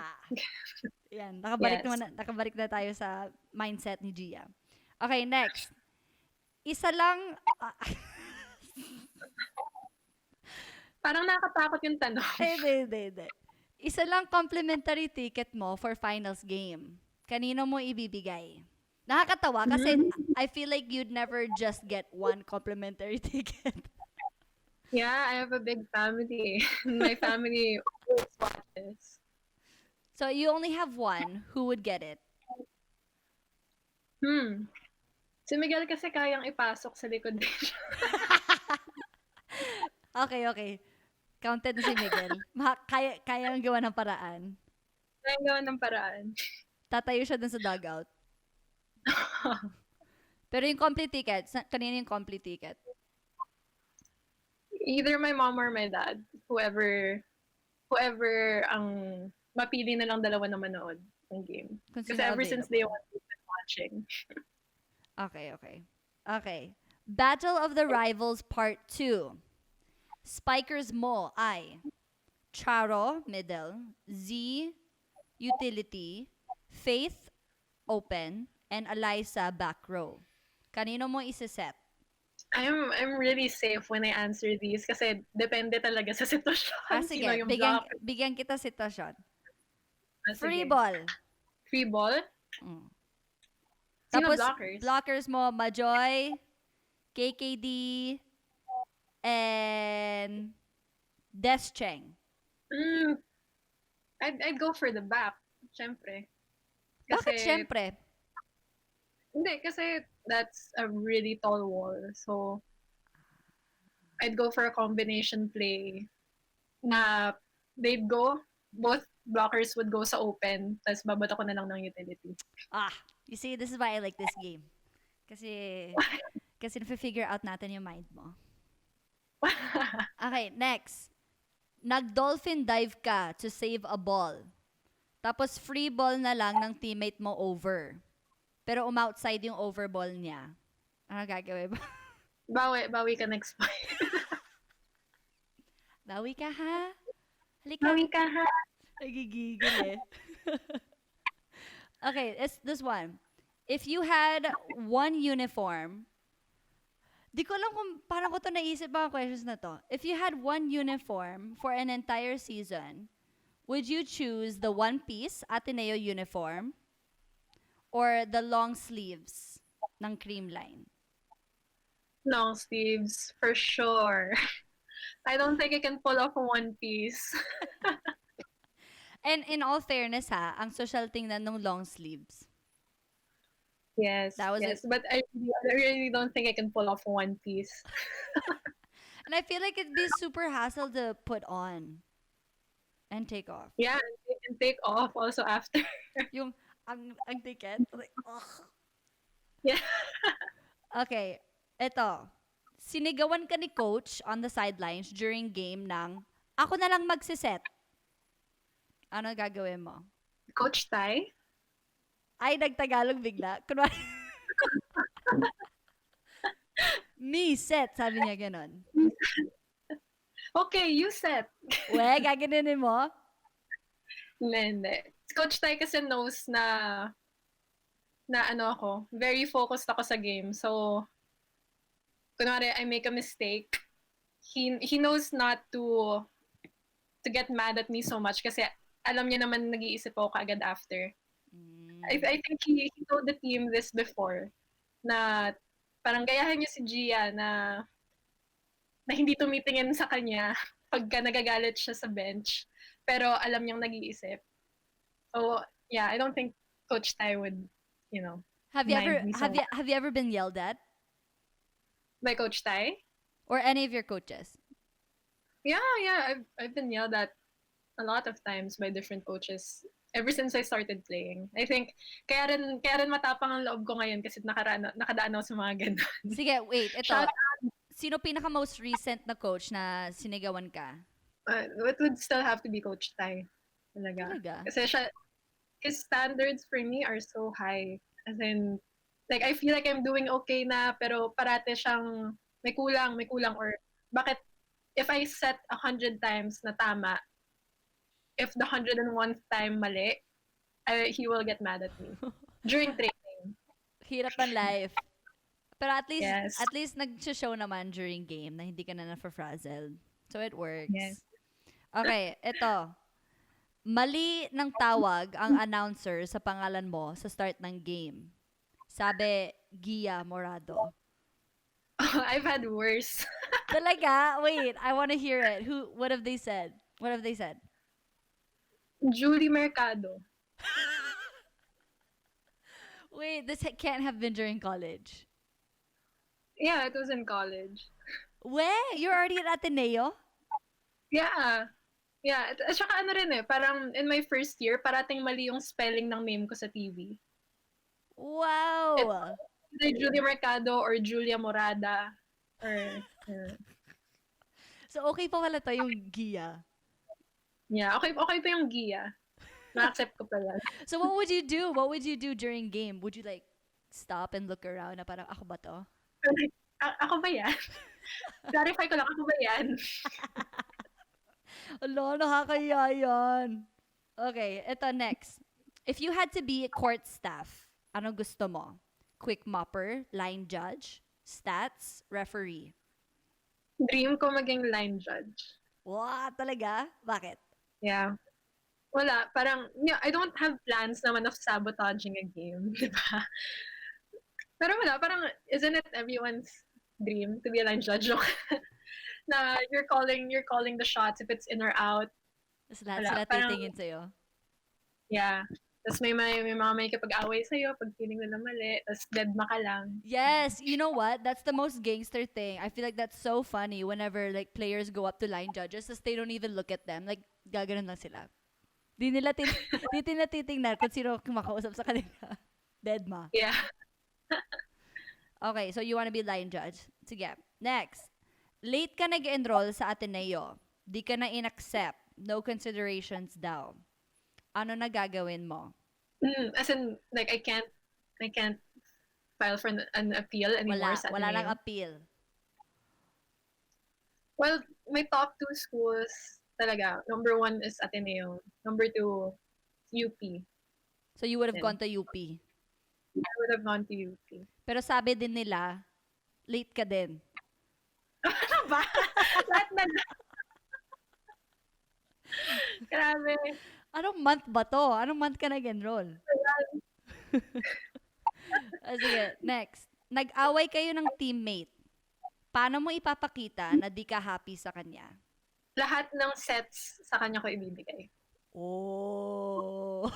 Yan, nakabalik na tayo sa mindset ni Jia. Okay, next. Isa lang...
Parang nakakatakot yung tanong.
Hindi. Isa lang complimentary ticket mo for finals game. Kanino mo ibibigay? Nakakatawa kasi I feel like you'd never just get one complimentary ticket.
Yeah, I have a big family. My family always watches.
So you only have one. Who would get it?
Si Miguel kasi kayang ipasok sa likod din siya.
Okay. Counted na si Miguel. Kaya ang gawa ng paraan.
Kaya gawa ng paraan.
Tatayo siya dun sa dugout. Pero yung complete ticket, kanina yung complete ticket.
Either my mom or my dad. Whoever ang mapili na lang dalawa na manood ng game.
Kung
Kasi
sino
ever since
available.
day one, we've been watching.
Okay. Battle of the Rivals Part 2. Spikers mo ay Charo, middle, Z, utility, Faith, open, and Eliza, back row. Kanino mo isiset?
I'm really safe when I answer these kasi depende talaga sa sitwasyon.
Sige,
Sino yung block.
bigyan kita sitwasyon. Free
Sige.
ball.
Free ball?
Mm.
Sino
Tapos,
blockers?
blockers mo, Majoy, KKD, and Descheng.
I'd go for the back, syempre.
Bakit syempre?
Hindi, kasi that's a really tall wall. So, I'd go for a combination play na both blockers would go sa open, tapos babato ko na lang ng utility.
You see, this is why I like this game. Kasi na-figure out natin yung mind mo. Okay, next. Nag-dolphin dive ka to save a ball. Tapos free ball na lang ng teammate mo over. Pero outside yung over ball niya. Ano gagawin ba?
Bawi ka next point.
Bawi ka ha? Halika.
Bawi ka ha?
Nagigigil eh. Okay, it's this one. If you had one uniform, di ko alam kung paano ko to naisip mga questions na to. If you had one uniform for an entire season, would you choose the one-piece Ateneo uniform or the long sleeves ng Creamline?
Long sleeves, for sure. I don't think I can pull off a one piece.
And in all fairness ha, ang social tingnan ng long sleeves.
Yes,
That was
yes. But I really don't think I can pull off a one piece.
And I feel like it'd be super hassle to put on and take off.
Yeah, you can take off also after.
Yung ang ticket. Like, ugh.
Yeah.
Okay, eto. Sinigawan ka ni coach on the sidelines during game ng ako na lang magsiset. Ano gagawin mo?
Coach Tai?
Ay, nagtagalog bigla. Kunwari. Me set, sabi niya ganon.
Okay, you set.
We, gaganunin mo?
Hindi. Coach Tai kasi knows na ano ako, very focused ako sa game. So, kunwari, I make a mistake, he knows not to get mad at me so much kasi alam niya naman nag-iisip ako kaagad after. I think he told the team this before na parang gayahan niya si Jia na hindi tumitingin sa kanya pagka nagagalit siya sa bench pero alam niyang nag-iisip. So, yeah, I don't think Coach Tai would,
Have you ever been yelled at
by Coach Tai?
or any of your coaches?
Yeah, I've been yelled at a lot of times by different coaches ever since I started playing. I think kaya rin matapang ang loob ko ngayon kasi nakadaan ako sa mga ganun.
Sige, wait, ito. Sino pinaka most recent na coach na sinigawan ka?
It would still have to be Coach Tai. Talaga. Kasi his standards for me are so high. As in, like, I feel like I'm doing okay na, pero parate siyang may kulang, or bakit if I set 100 times na tama, if the 101th time mali, he will get mad at me during training.
Hirap ng life. Pero at
Yes.
least nag-show naman during game na hindi ka na na-frazzled. So it works.
Yes.
Okay, ito. Mali ng tawag ang announcer sa pangalan mo sa start ng game. Sabi, Jia Morado.
I've had worse.
Talaga? Wait, I want to hear it. What have they said?
Julie Mercado.
Wait, this can't have been during college.
Yeah, it was in college.
Where? You're already at Ateneo?
Yeah. Yeah. At saka ano rin parang in my first year, parating mali yung spelling ng name ko sa TV. It's
Wow!
either Julia Mercado or Julia Morada or
So, okay pa pala to yung Gia.
yeah, okay pa yung Gia. Na-accept ko pa yan.
So, what would you do? What would you do during game? Would you like stop and look around na parang ako ba to?
Like, ako ba yan? Clarify ko lang, ako ba yan?
Ala, nakakaya yan. Okay, ito next. If you had to be a court staff, ano gusto mo? Quick mopper, line judge, stats, referee.
Dream ko maging line judge.
Wow, talaga? Bakit?
Yeah. Wala, parang, I don't have plans naman of sabotaging a game, di ba? Pero wala, parang, isn't it everyone's dream to be a line judge? Na you're calling the shots if it's in or out.
Tapos lahat
Wala,
sila
parang,
titingin sa'yo.
yeah. Tapos may mga may kapag-away sa'yo pag feeling nila mali, tapos deadma ka lang.
Yes, you know what? That's the most gangster thing. I feel like that's so funny whenever like players go up to line judges as they don't even look at them. Like, gaganon lang sila. Di nila titingnan kung sino kumakausap sa kanila. Deadma.
Yeah.
Okay, so you wanna be line judge. Sige. Next. Late ka nag-enroll sa Ateneo. Di ka na in-accept. No considerations daw. Ano na gagawin mo?
As in, like, I can't file for an appeal anymore sa
Wala
Ateneo.
nang appeal.
Well, my top 2 schools talaga. Number 1 is Ateneo. Number 2, UP.
So you would have gone to UP.
I would have gone to UP.
Pero sabi din nila, late ka din.
Ano ba? Lahat na Grabe.
Anong month ba to? Anong month ka nag-enroll? Sige, next. Nag-away kayo ng teammate. Paano mo ipapakita na di ka happy sa kanya?
Lahat ng sets sa kanya ko ibibigay.
Oh.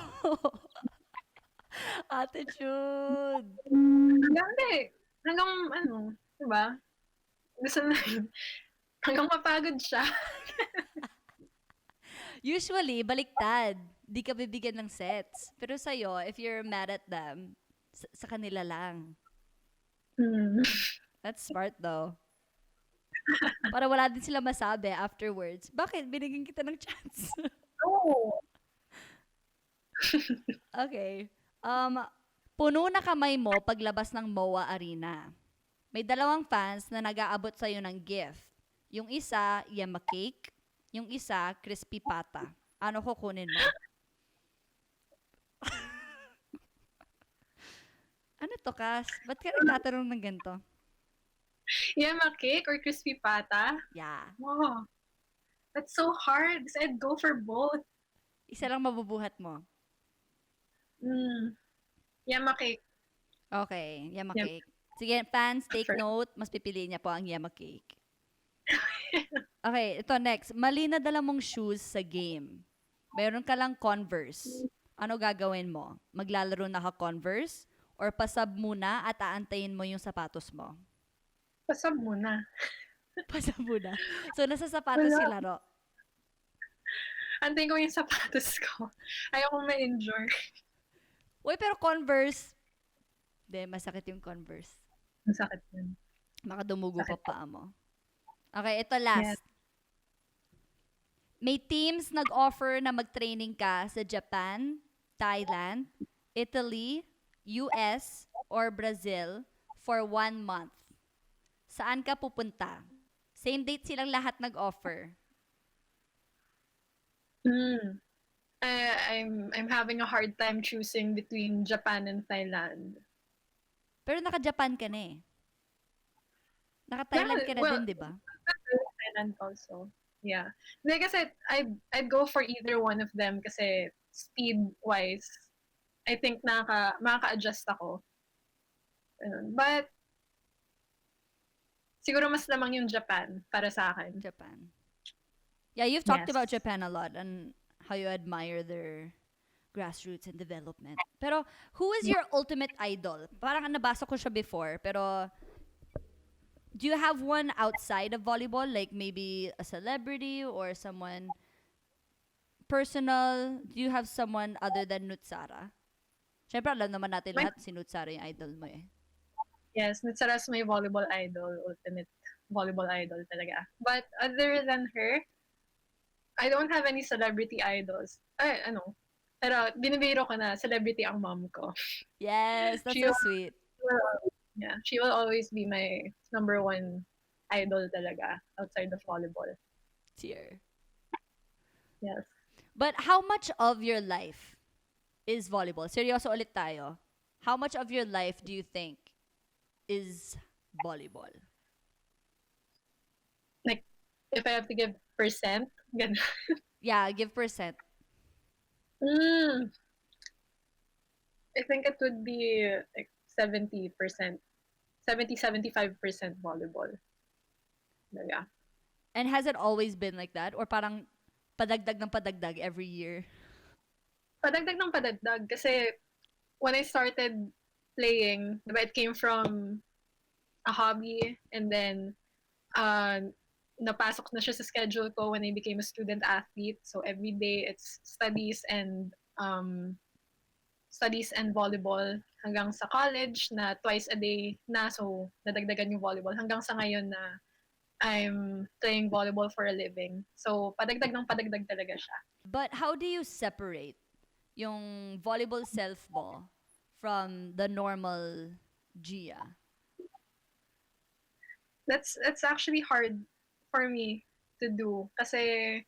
Attitude.
Hanggang diba? Gusto na hanggang mapagod siya.
Usually, baliktad. Di ka bibigyan ng sets. Pero sa'yo, if you're mad at them, sa kanila lang. That's smart though. Para wala din sila masabi afterwards. Bakit? Binigyan kita ng chance.
Oo.
Okay. Puno na kamay mo paglabas ng MOA Arena. May 2 fans na nag-aabot sa'yo ng gift. Yung isa, yama cake. Yung isa, crispy pata. Ano kukunin mo? Ano to, Kas? Ba't ka nagtatanong ng ganito?
Yama cake or crispy pata?
Yeah.
Wow. That's so hard. Because I'd go for both.
Isa lang mabubuhat mo.
Yama cake.
Okay, yama
Yep.
cake. Sige, fans, take
Sure.
note. Mas pipiliin niya po ang yama cake. Okay, ito next. Mali na dala mong shoes sa game. Meron ka lang Converse. Ano gagawin mo? Maglalaro na ka Converse? Or pasab muna at aantayin mo yung sapatos mo?
Pasab muna.
Pasab muna. So, nasa sapatos si Laro.
Antayin ko yung sapatos ko. Ayoko ma-injure.
Uy, pero Converse. Hindi, masakit yung Converse.
Ang sakit yun.
Baka dumugo pa
Sakit.
paa mo. Okay, ito last.
Yes.
May teams nag-offer na mag-training ka sa Japan, Thailand, Italy, US, or Brazil for 1 month. Saan ka pupunta? Same date silang lahat nag-offer.
I'm having a hard time choosing between Japan and Thailand.
Pero naka-Japan ka na eh. Naka-Thailand ka na
well,
din, di ba?
Thailand also. Yeah. Hindi kasi I'd go for either one of them kasi speed-wise, I think makaka-adjust ako. But siguro mas lamang yung Japan para sa akin.
Japan. Yeah, you've talked
Yes.
about Japan a lot and how you admire their grassroots and development. Pero who is your ultimate idol? Parang nabasa ko siya before, pero Do you have one outside of volleyball, like maybe a celebrity or someone personal? Do you have someone other than Nutsara? Siyempre, alam naman natin
My
lahat si Nutsara yung idol mo eh.
Yes, Nitsaras my volleyball idol, ultimate volleyball idol talaga. But other than her, I don't have any celebrity idols. Ay, ano, pero binibiro ko na celebrity ang mom ko.
Yes, that's
She
so
will,
sweet.
yeah, she will always be my number one idol talaga outside of volleyball.
Tear.
Yes.
But how much of your life is volleyball? Seryoso ulit tayo. How much of your life do you think is volleyball?
Like, if I have to give percent, ganun.
Yeah, give percent.
Mm, I think it would be like 70%, 75% volleyball. Yeah.
And has it always been like that? Or parang padagdag ng padagdag every year?
Padagdag ng padagdag kasi when I started playing, diba, it came from a hobby and then napasok na siya sa schedule ko when I became a student athlete. So every day it's studies and volleyball hanggang sa college na twice a day na, so nadagdagan yung volleyball hanggang sa ngayon na I'm playing volleyball for a living. So padagdag ng padagdag talaga siya.
But how do you separate yung volleyball self-ball from the normal Gia?
That's actually hard for me to do kasi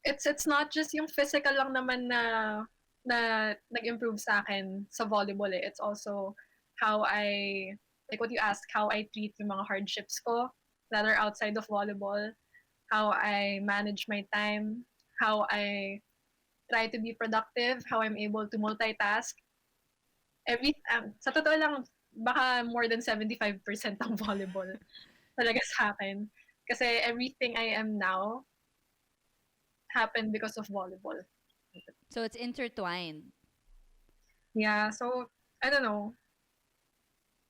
it's not just yung physical lang naman na nag-improve sa akin sa volleyball eh. It's also how I, like what you asked, how I treat yung mga hardships ko that are outside of volleyball, how I manage my time, how I try to be productive, how I'm able to multitask. Sa totoo lang, baka more than 75% ang volleyball talaga sa akin. Kasi everything I am now happened because of volleyball.
So it's intertwined.
Yeah, so, I don't know.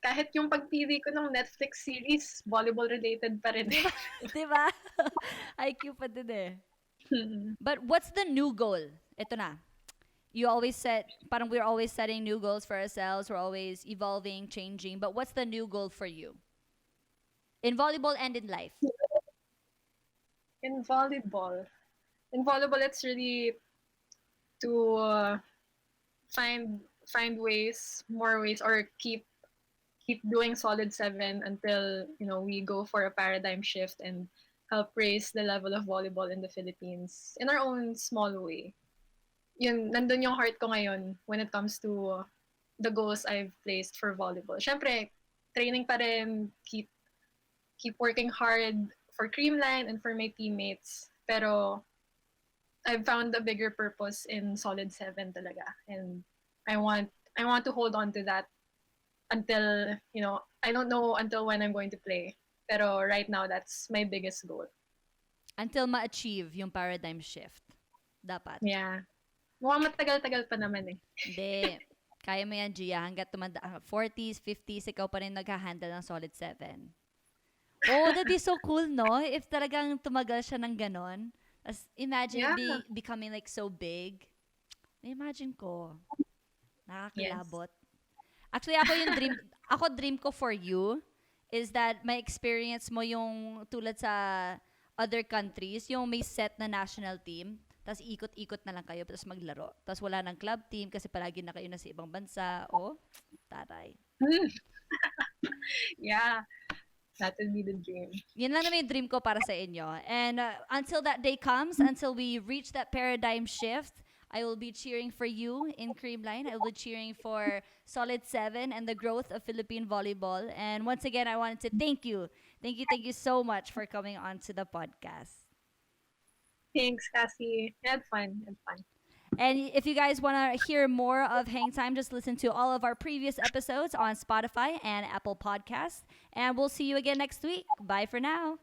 Kahit yung pagpili ko ng Netflix series, volleyball-related pa rin.
Diba? IQ pa din eh. But what's the new goal? Ito na. You always set, parang we're always setting new goals for ourselves. We're always evolving, changing. But what's the new goal for you? In volleyball and in life?
In volleyball, it's really to find more ways, or keep doing solid 7 until we go for a paradigm shift and help raise the level of volleyball in the Philippines in our own small way. Yun, nandun yung heart ko ngayon when it comes to the goals I've placed for volleyball. Syempre, training pa rin, keep working hard for Creamline and for my teammates. Pero I've found a bigger purpose in solid 7 talaga. And I want to hold on to that until, I don't know until when I'm going to play. Pero right now, that's my biggest goal.
Until ma-achieve yung paradigm shift. Dapat.
Yeah. Mukhang matagal-tagal pa naman eh.
Hindi. Kaya mo yan, Gia. Hanggat 40s, 50s, ikaw pa rin nag-handle ng solid 7. Oh, that'd be so cool, no? If talagang tumagal siya ng ganon. As imagine becoming like so big. Imagine ko. Nakakilabot. Yes. Actually, ako dream ko for you is that may experience mo yung tulad sa other countries, yung may set na national team, tapos ikot-ikot na lang kayo, tapos maglaro. Tapos wala ng club team kasi palagi na kayo nasa ibang bansa. Oh, taray.
Yeah. That would be the dream.
Yan lang naman yung dream ko para sa inyo. And until that day comes, until we reach that paradigm shift, I will be cheering for you in Creamline. I will be cheering for Solid 7 and the growth of Philippine volleyball. And once again, I wanted to thank you. Thank you so much for coming on to the podcast.
Thanks, Kassie. Had fun.
And if you guys want to hear more of Hang Time, just listen to all of our previous episodes on Spotify and Apple Podcasts. And we'll see you again next week. Bye for now.